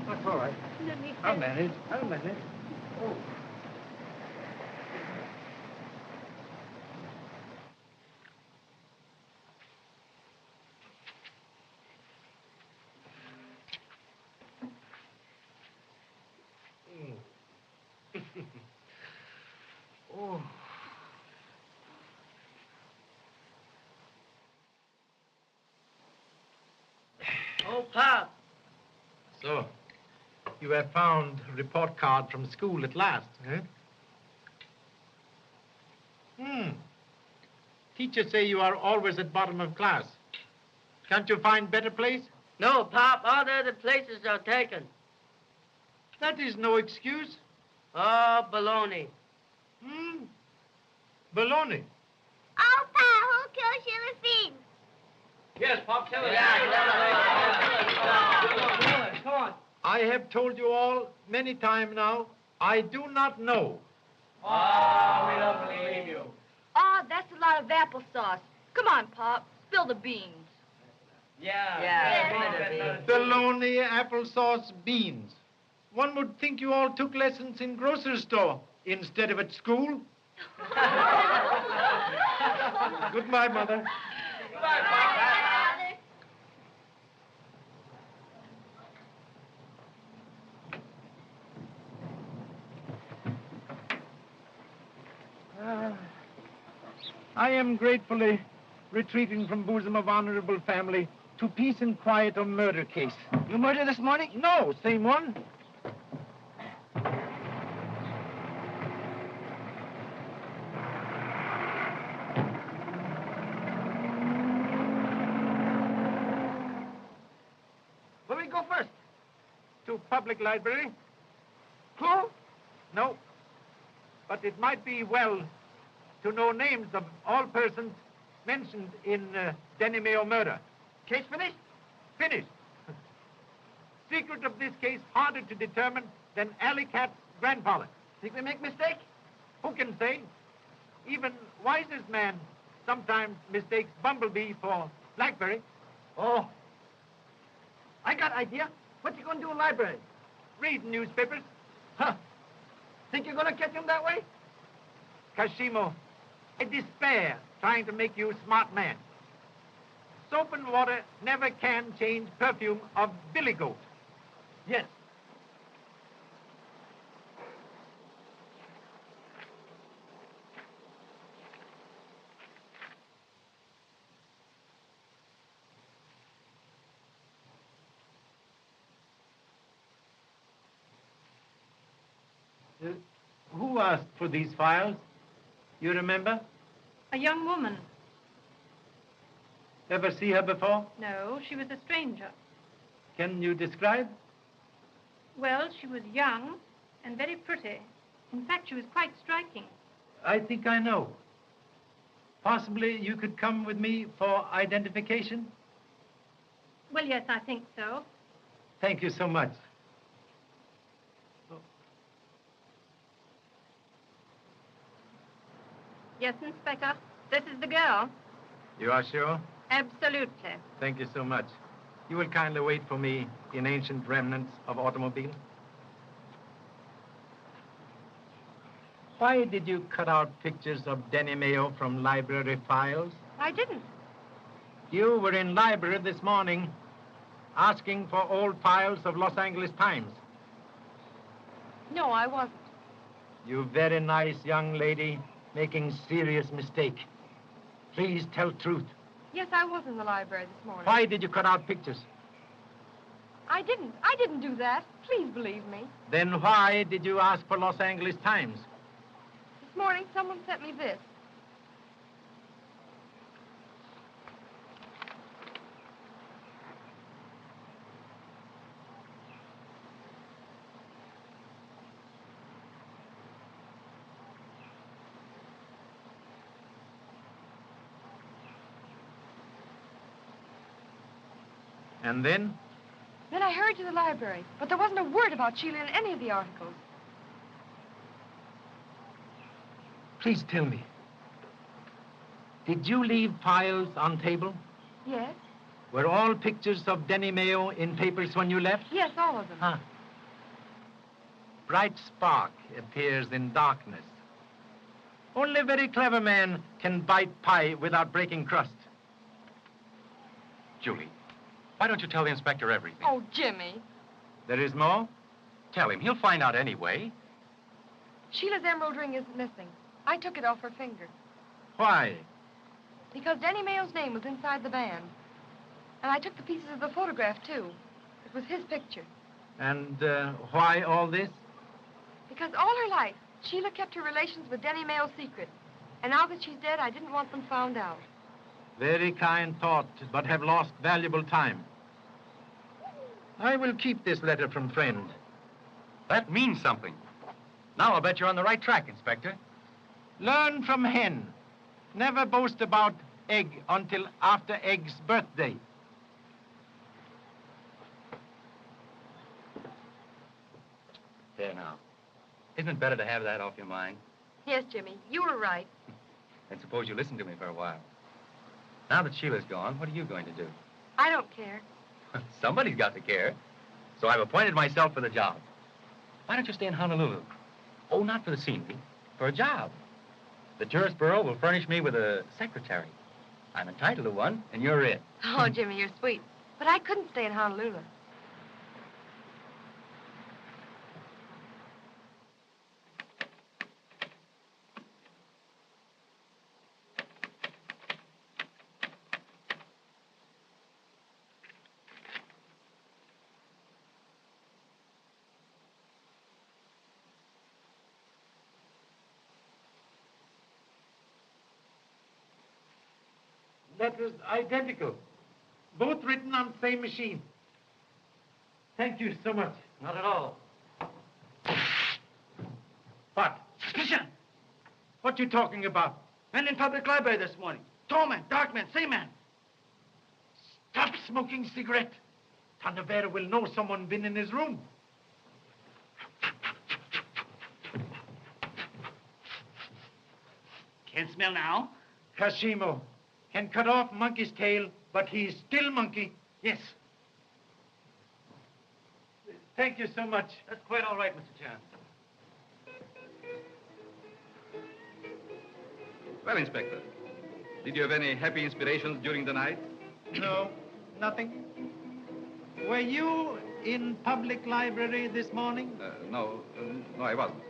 Speaker 7: That's all right.
Speaker 10: Let me
Speaker 7: I'll manage. I'll manage. Oh.
Speaker 13: Oh.
Speaker 7: Oh, Pop. So, you have found a report card from school at last, eh? Teachers say you are always at bottom of class. Can't you find better place?
Speaker 15: No, Pop. All the other places are taken.
Speaker 7: That is no excuse.
Speaker 15: Oh, baloney.
Speaker 7: Baloney.
Speaker 10: Oh, Pa, who killed Sheila's beans?
Speaker 2: Yes, Pop, tell us.
Speaker 15: Come on.
Speaker 7: I have told you all many times now, I do not know.
Speaker 2: Oh, we don't believe you.
Speaker 1: Oh, that's a lot of applesauce. Come on, Pop. Spill the beans.
Speaker 15: Yeah.
Speaker 7: Baloney, applesauce, beans. One would think you all took lessons in grocery store instead of at school. Goodbye, Mother.
Speaker 10: Bye, Father.
Speaker 7: I am gratefully retreating from bosom of honorable family to peace and quiet of murder case.
Speaker 15: You murdered this morning?
Speaker 7: No, same one.
Speaker 15: Where we go first?
Speaker 7: To public library?
Speaker 15: Clue?
Speaker 7: No. But it might be well to know names of all persons mentioned in Denny Mayo murder.
Speaker 15: Case finished?
Speaker 7: Finished. Secret of this case harder to determine than Alley Cat's grandfather.
Speaker 15: Think we make mistake?
Speaker 7: Who can say? Even wisest man sometimes mistakes bumblebee for blackberry.
Speaker 15: Oh. I got idea. What you gonna do in library?
Speaker 7: Read newspapers.
Speaker 15: Huh. Think you're gonna catch him that way?
Speaker 7: Kashimo, I despair trying to make you a smart man. Soap and water never can change perfume of billy goat.
Speaker 15: Yes.
Speaker 7: Who asked for these files? You remember?
Speaker 11: A young woman.
Speaker 7: Ever see her before?
Speaker 11: No, she was a stranger.
Speaker 7: Can you describe?
Speaker 11: Well, she was young and very pretty. In fact, she was quite striking.
Speaker 7: I think I know. Possibly you could come with me for identification?
Speaker 11: Well, yes, I think so.
Speaker 7: Thank you so much.
Speaker 1: Yes, Inspector. This is the girl.
Speaker 7: You are sure?
Speaker 1: Absolutely.
Speaker 7: Thank you so much. You will kindly wait for me in ancient remnants of automobile. Why did you cut out pictures of Denny Mayo from library files?
Speaker 1: I didn't.
Speaker 7: You were in library this morning asking for old files of Los Angeles Times.
Speaker 1: No, I wasn't.
Speaker 7: You very nice young lady making serious mistake. Please tell truth.
Speaker 1: Yes, I was in the library this morning.
Speaker 7: Why did you cut out pictures?
Speaker 1: I didn't. I didn't do that. Please believe me.
Speaker 7: Then why did you ask for Los Angeles Times?
Speaker 1: This morning, someone sent me this.
Speaker 7: And then?
Speaker 1: Then I hurried to the library, but there wasn't a word about Sheila in any of the articles.
Speaker 7: Please tell me. Did you leave files on table?
Speaker 1: Yes?
Speaker 7: Were all pictures of Denny Mayo in papers when you left?
Speaker 1: Yes, all of them.
Speaker 7: Huh. Bright spark appears in darkness. Only a very clever man can bite pie without breaking crust.
Speaker 8: Julie, why don't you tell the inspector everything?
Speaker 1: Oh, Jimmy.
Speaker 7: There is more?
Speaker 8: Tell him. He'll find out anyway.
Speaker 1: Sheila's emerald ring isn't missing. I took it off her finger.
Speaker 7: Why?
Speaker 1: Because Denny Mayo's name was inside the band. And I took the pieces of the photograph, too. It was his picture.
Speaker 7: And why all this?
Speaker 1: Because all her life, Sheila kept her relations with Denny Mayo secret.
Speaker 11: And now that she's dead, I didn't want them found out.
Speaker 7: Very kind thought, but have lost valuable time. I will keep this letter from friend.
Speaker 8: That means something. Now I'll bet you're on the right track, Inspector.
Speaker 7: Learn from hen. Never boast about egg until after egg's birthday.
Speaker 8: There now. Isn't it better to have that off your mind?
Speaker 11: Yes, Jimmy, you were right.
Speaker 8: And suppose you listen to me for a while. Now that Sheila's gone, what are you going to do?
Speaker 11: I don't care.
Speaker 8: Somebody's got to care. So I've appointed myself for the job. Why don't you stay in Honolulu? Oh, not for the scenery, for a job. The tourist bureau will furnish me with a secretary. I'm entitled to one, and you're it.
Speaker 11: Oh, Jimmy, you're sweet. But I couldn't stay in Honolulu.
Speaker 7: That was identical. Both written on the same machine. Thank you so much.
Speaker 8: Not at all.
Speaker 7: What?
Speaker 15: Suspicion!
Speaker 7: What you talking about?
Speaker 15: Men in public library this morning. Tall man, dark man, same man.
Speaker 7: Stop smoking cigarette. Tanavera will know someone been in his room.
Speaker 15: Can't smell now?
Speaker 7: Kashimo can cut off monkey's tail, but he's still monkey.
Speaker 15: Yes.
Speaker 7: Thank you so much.
Speaker 15: That's quite all right, Mr. Chan.
Speaker 16: Well, Inspector, did you have any happy inspirations during the night?
Speaker 7: No, nothing. Were you in public library this morning?
Speaker 16: No, I wasn't.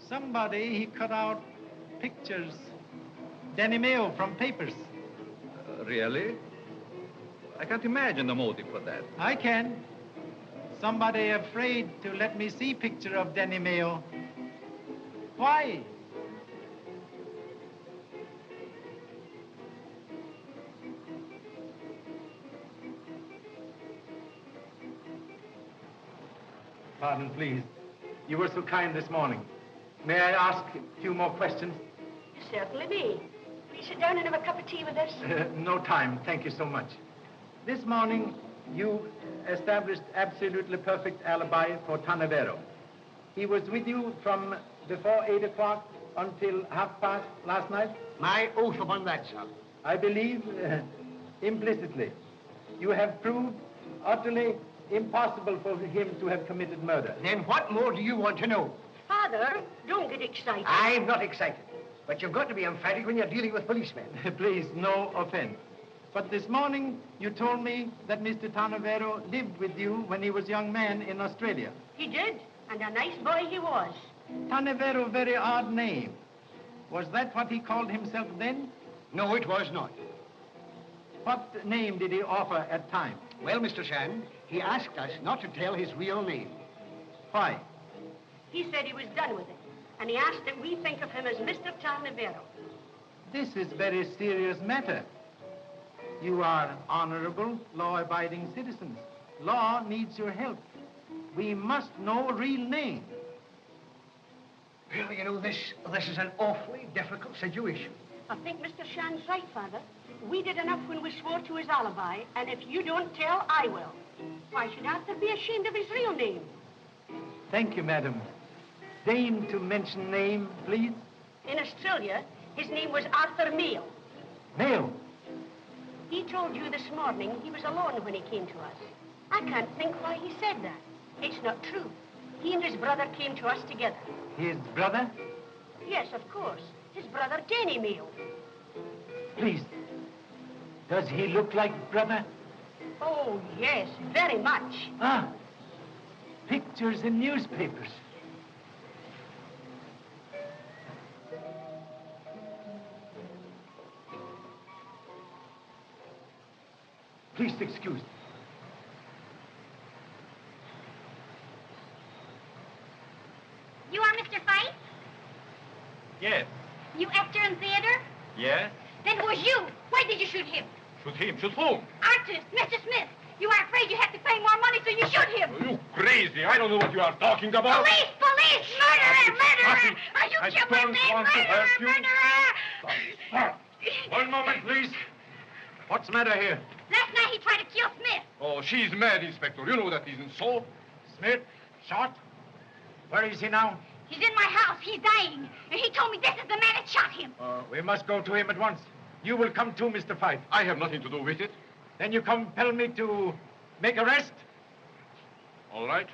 Speaker 7: Somebody, he cut out pictures, Denimeo from papers.
Speaker 16: Really? I can't imagine the motive for that.
Speaker 7: I can. Somebody afraid to let me see picture of Denimeo. Why? Pardon, please. You were so kind this morning. May I ask a few more questions?
Speaker 17: You certainly may. Please sit down and have a cup of tea with us.
Speaker 7: No time. Thank you so much. This morning, you established absolutely perfect alibi for Tanavero. He was with you from before 8 o'clock until 5:30 last night?
Speaker 15: My oath upon that, sir.
Speaker 7: I believe implicitly. You have proved utterly impossible for him to have committed murder.
Speaker 15: Then what more do you want to know?
Speaker 17: Father, don't get excited.
Speaker 15: I'm not excited. But you've got to be emphatic when you're dealing with policemen.
Speaker 7: Please, no offense. But this morning, you told me that Mr. Tanavero lived with you when he was a young man in Australia.
Speaker 17: He did, and a nice boy he was.
Speaker 7: Tanavero, very odd name. Was that what he called himself then?
Speaker 15: No, it was not.
Speaker 7: What name did he offer at time?
Speaker 15: Well, Mr. Shan, he asked us not to tell his real name.
Speaker 7: Why?
Speaker 17: He said he was done with it, and he asked that we think of him as Mr. Tanavero.
Speaker 7: This is very serious matter. You are honorable, law-abiding citizens. Law needs your help. We must know a real name.
Speaker 15: Well, you know, this is an awfully difficult situation.
Speaker 17: I think Mr. Shan's right, Father. We did enough when we swore to his alibi, and if you don't tell, I will. Why should Arthur be ashamed of his real name?
Speaker 7: Thank you, madam. Deign to mention name, please.
Speaker 17: In Australia, his name was Arthur Mayo.
Speaker 7: Mayo?
Speaker 17: He told you this morning he was alone when he came to us. I can't think why he said that. It's not true. He and his brother came to us together.
Speaker 7: His brother?
Speaker 17: Yes, of course. His brother, Danny Mayo.
Speaker 7: Please. Does he look like brother?
Speaker 17: Oh, yes, very much.
Speaker 7: Ah, pictures in newspapers. Please excuse me.
Speaker 10: You are Mr. Fife?
Speaker 8: Yes.
Speaker 10: You actor in theater?
Speaker 3: Yes?
Speaker 10: Then who's you? Why did you shoot him?
Speaker 3: Shoot him? Shoot whom?
Speaker 10: Artist, Mr. Smith. You are afraid you have to pay more money, so you shoot him.
Speaker 3: Are you crazy? I don't know what you are talking about.
Speaker 10: Police! Police! Murderer! Murderer! Are you
Speaker 3: I
Speaker 10: gibbering?
Speaker 3: don't want to hurt you.
Speaker 10: Murderer!
Speaker 4: One moment, please. What's the matter here?
Speaker 10: Last night he tried to kill Smith.
Speaker 3: Oh, she's mad, Inspector. You know that isn't so.
Speaker 7: Smith, shot. Where is he now?
Speaker 10: He's in my house. He's dying. And he told me this is the man that shot him.
Speaker 7: We must go to him at once. You will come too, Mr. Fife.
Speaker 3: I have nothing to do with it.
Speaker 7: Then you compel me to make arrest?
Speaker 3: All right.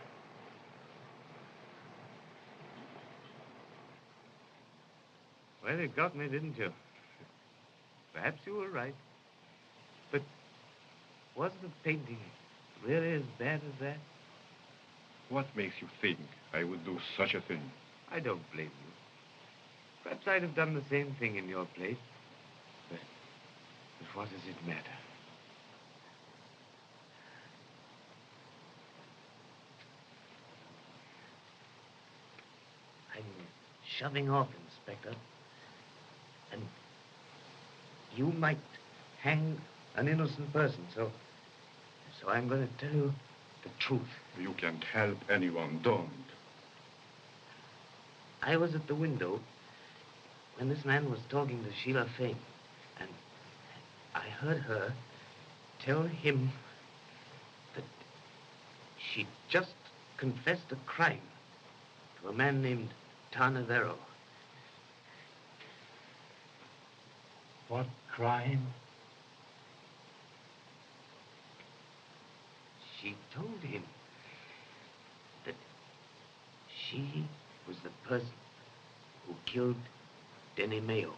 Speaker 13: Well, you got me, didn't you? Perhaps you were right. But was the painting really as bad as that?
Speaker 3: What makes you think I would do such a thing?
Speaker 13: I don't blame you. Perhaps I'd have done the same thing in your place. But what does it matter? I'm shoving off, Inspector. And you might hang an innocent person, so I'm going to tell you the truth.
Speaker 3: You can't help anyone. Don't.
Speaker 13: I was at the window when this man was talking to Sheila Fane, and I heard her tell him that she just confessed a crime to a man named Tarnavero.
Speaker 7: What crime?
Speaker 13: She told him that she was the person who killed Denny Mayo.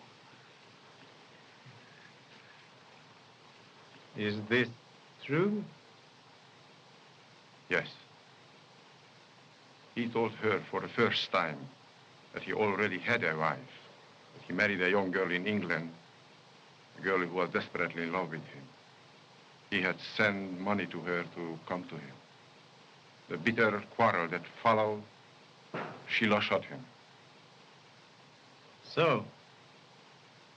Speaker 4: Is this true?
Speaker 3: Yes. He told her for the first time that he already had a wife. That he married a young girl in England, a girl who was desperately in love with him. He had sent money to her to come to him. The bitter quarrel that followed, Sheila shot him.
Speaker 7: So,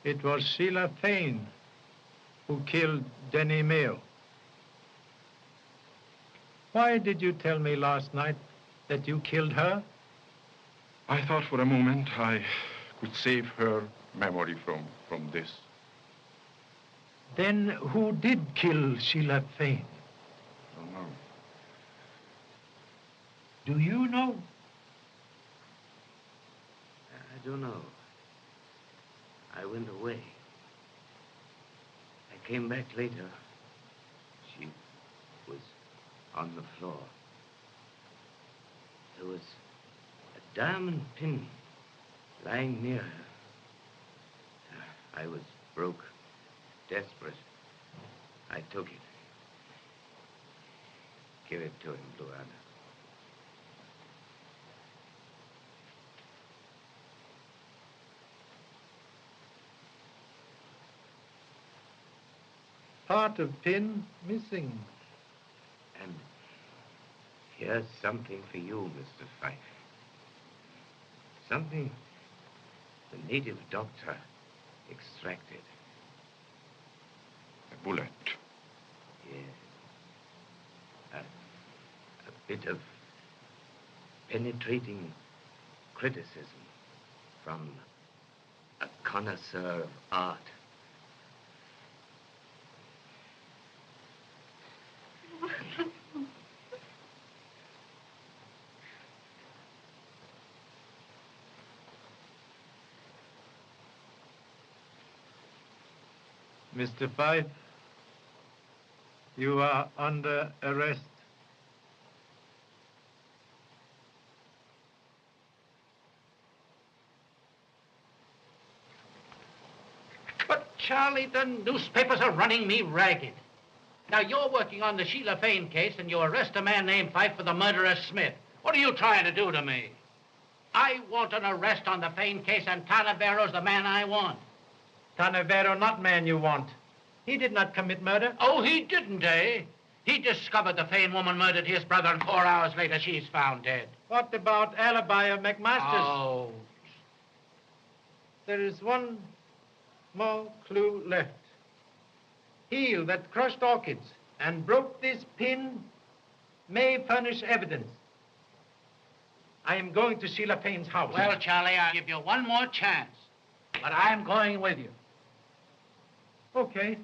Speaker 7: it was Sheila Fane who killed Denny Mayo. Why did you tell me last night that you killed her?
Speaker 3: I thought for a moment I could save her memory from this.
Speaker 7: Then who did kill Sheila Fane?
Speaker 3: I don't know.
Speaker 7: Do you know?
Speaker 13: I don't know. I went away. I came back later. She was on the floor. There was a diamond pin lying near her. I was broke, desperate. I took it. Give it to him, Luana.
Speaker 7: Part of pin missing.
Speaker 13: And here's something for you, Mr. Fife. Something the native doctor extracted.
Speaker 3: A bullet.
Speaker 13: Yes. A bit of penetrating criticism from a connoisseur of art.
Speaker 7: Mr. Fife, you are under arrest.
Speaker 5: But, Charlie, the newspapers are running me ragged. Now, you're working on the Sheila Fane case, and you arrest a man named Fife for the murder of Smith. What are you trying to do to me? I want an arrest on the Fane case, and Tarnavero's the man I want.
Speaker 7: Tarnavero, not man you want. He did not commit murder.
Speaker 5: Oh, he didn't, eh? He discovered the Fane woman murdered his brother, and 4 hours later, she's found dead.
Speaker 7: What about alibi of McMaster's?
Speaker 5: Oh.
Speaker 7: there is one more clue left. Heel that crushed orchids and broke this pin may furnish evidence. I am going to Sheila Payne's house.
Speaker 18: Well, Charlie, I'll give you one more chance. But I'm going with you.
Speaker 7: Okay.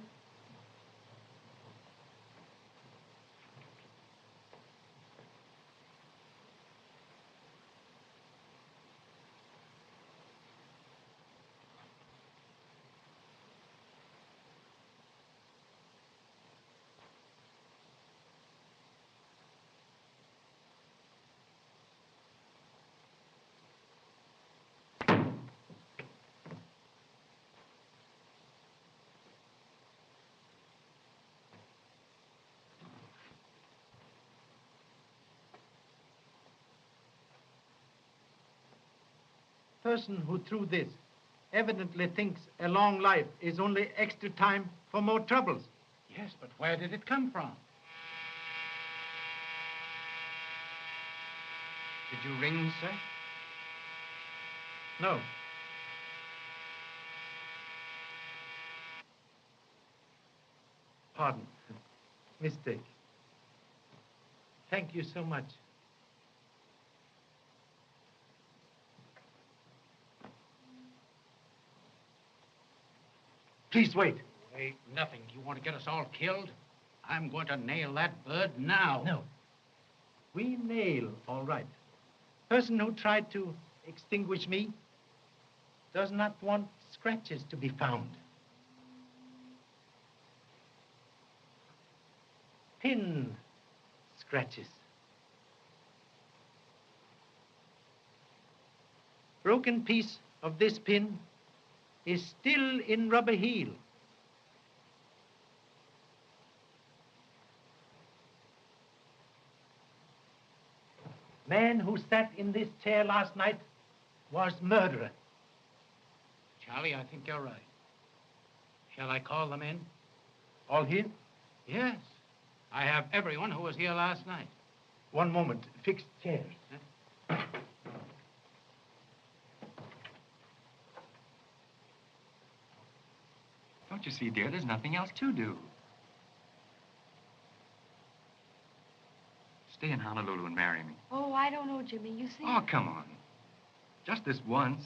Speaker 7: Person who threw this evidently thinks a long life is only extra time for more troubles.
Speaker 18: Yes, but where did it come from?
Speaker 9: Did you ring, sir?
Speaker 7: No. Pardon. Mistake. Thank you so much. Please wait.
Speaker 18: Wait, nothing. You want to get us all killed? I'm going to nail that bird now.
Speaker 7: No. We nail, all right. Person who tried to extinguish me does not want scratches to be found. Pin scratches. Broken piece of this pin is still in rubber heel. Man who sat in this chair last night was murderer.
Speaker 18: Charlie, I think you're right. Shall I call them in?
Speaker 7: All here?
Speaker 18: Yes. I have everyone who was here last night.
Speaker 7: One moment. Fixed chairs.
Speaker 8: Don't you see, dear, there's nothing else to do. Stay in Honolulu and marry me.
Speaker 1: Oh, I don't know, Jimmy. You see...
Speaker 8: Oh, come on. Just this once.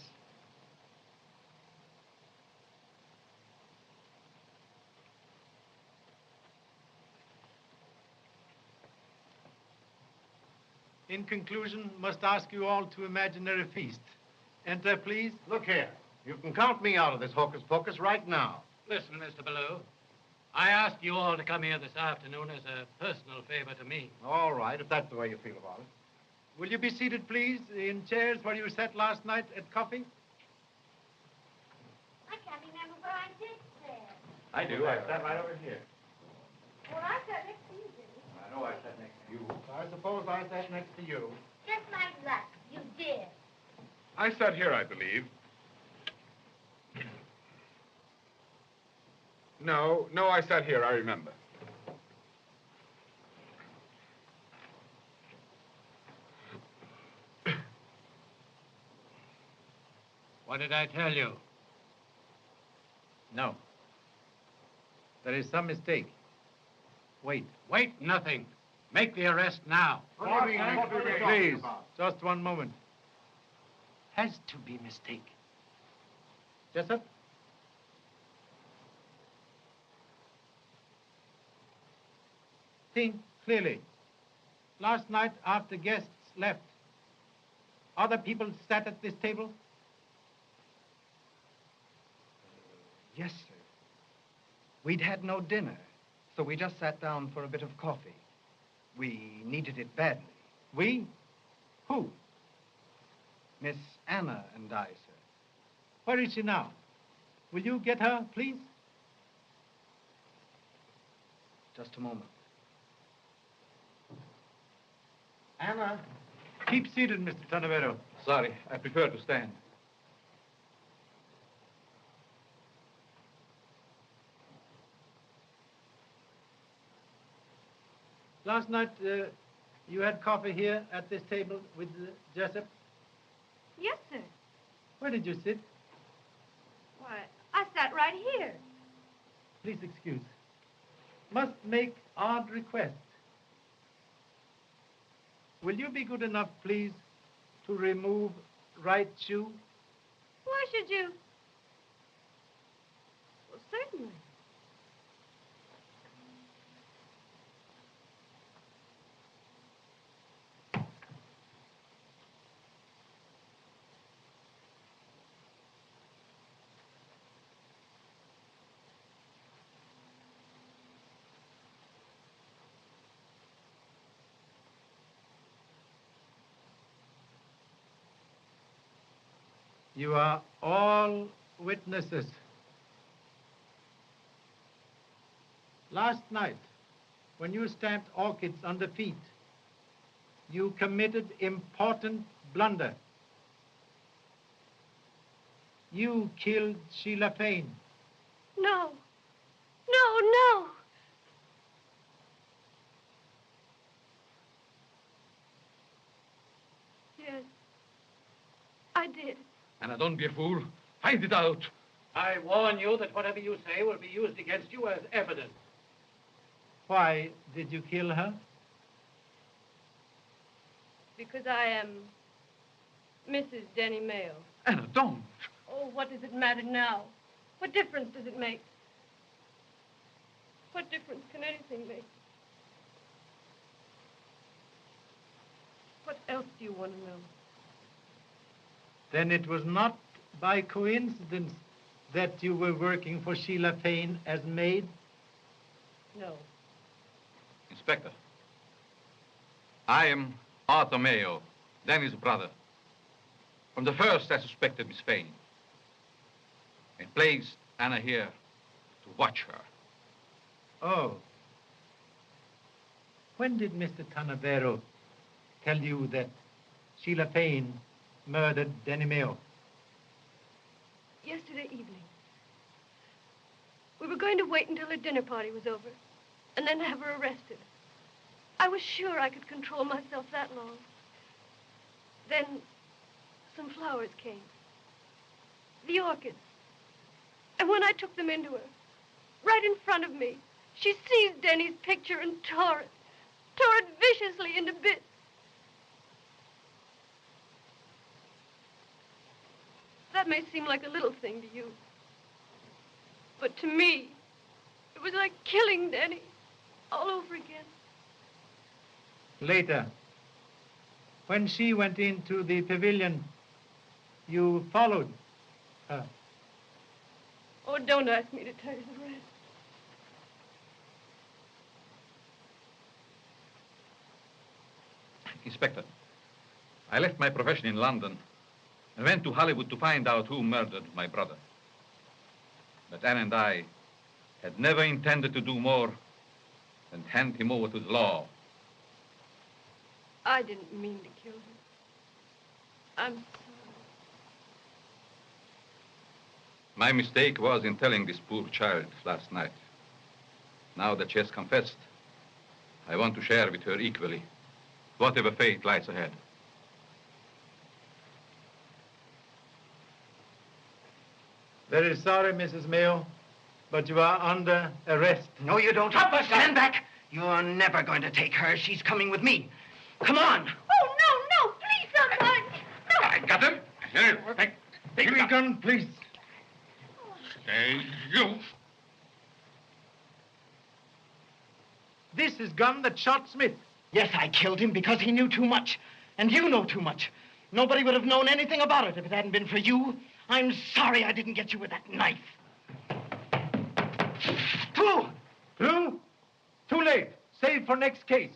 Speaker 7: In conclusion, must ask you all to imaginary feast. Enter, please.
Speaker 6: Look here. You can count me out of this hocus pocus right now.
Speaker 18: Listen, Mr. Ballou. I asked you all to come here this afternoon as a personal favor to me.
Speaker 6: All right, if that's the way you feel about it.
Speaker 7: Will you be seated, please, in chairs where you sat last night at coffee?
Speaker 10: I can't remember where I did there.
Speaker 16: I do. I sat right over here.
Speaker 10: Well, I sat next to you, Jimmy.
Speaker 16: I know I sat next to you.
Speaker 6: I suppose I sat next to you.
Speaker 10: Just like luck, you did.
Speaker 3: I sat here, I believe. No, I sat here, I remember.
Speaker 18: What did I tell you?
Speaker 7: No. There is some mistake. Wait.
Speaker 18: Wait, nothing. Make the arrest now.
Speaker 7: Please, just one moment. Has to be mistake. Jessup? Think clearly. Last night, after guests left, other people sat at this table?
Speaker 9: Yes, sir. We'd had no dinner, so we just sat down for a bit of coffee. We needed it badly.
Speaker 7: We? Who?
Speaker 9: Miss Anna and I, sir.
Speaker 7: Where is she now? Will you get her, please?
Speaker 9: Just a moment. Anna.
Speaker 7: Keep seated, Mr. Tanavero.
Speaker 16: Sorry, I prefer to stand.
Speaker 7: Last night, you had coffee here at this table with Jessup?
Speaker 11: Yes, sir.
Speaker 7: Where did you sit?
Speaker 11: right here.
Speaker 7: Please excuse. Must make odd request. Will you be good enough, please, to remove right shoe?
Speaker 11: Why should you? Well, certainly.
Speaker 7: You are all witnesses. Last night, when you stamped orchids on the feet, you committed important blunder. You killed Sheila Payne.
Speaker 11: No. No, no. Yes. I did.
Speaker 14: Anna, don't be a fool. Find it out.
Speaker 18: I warn you that whatever you say will be used against you as evidence.
Speaker 7: Why did you kill her?
Speaker 11: Because I am Mrs. Denny Mayo.
Speaker 14: Anna, don't.
Speaker 11: Oh, what does it matter now? What difference does it make? What difference can anything make? What else do you want to know?
Speaker 7: Then it was not by coincidence that you were working for Sheila Payne as maid?
Speaker 11: No.
Speaker 16: Inspector, I am Arthur Mayo, Danny's brother. From the first, I suspected Miss Payne and placed Anna here to watch her.
Speaker 7: Oh. When did Mr. Tanavero tell you that Sheila Payne murdered Denny Mayo?
Speaker 11: Yesterday evening. We were going to wait until her dinner party was over and then have her arrested. I was sure I could control myself that long. Then some flowers came. The orchids. And when I took them into her, right in front of me, she seized Denny's picture and tore it viciously into bits. That may seem like a little thing to you. But to me, it was like killing Denny all over again.
Speaker 7: Later, when she went into the pavilion, you followed her.
Speaker 11: Oh, don't ask me to tell you the rest.
Speaker 16: Inspector, I left my profession in London and went to Hollywood to find out who murdered my brother. But Anne and I had never intended to do more than hand him over to the law.
Speaker 11: I didn't mean to kill him. I'm sorry.
Speaker 16: My mistake was in telling this poor child last night. Now that she has confessed, I want to share with her equally whatever fate lies ahead.
Speaker 7: Very sorry, Mrs. Mayo, but you are under arrest.
Speaker 9: No, you don't. Stand back. You're never going to take her. She's coming with me. Come on.
Speaker 10: Oh, no, please, somebody. No.
Speaker 14: I got him. Here,
Speaker 7: Take your gun, please.
Speaker 14: Stay, you.
Speaker 7: This is gun that shot Smith.
Speaker 9: Yes, I killed him because he knew too much. And you know too much. Nobody would have known anything about it if it hadn't been for you. I'm sorry I didn't get you with that knife.
Speaker 7: Too late. Save for next case.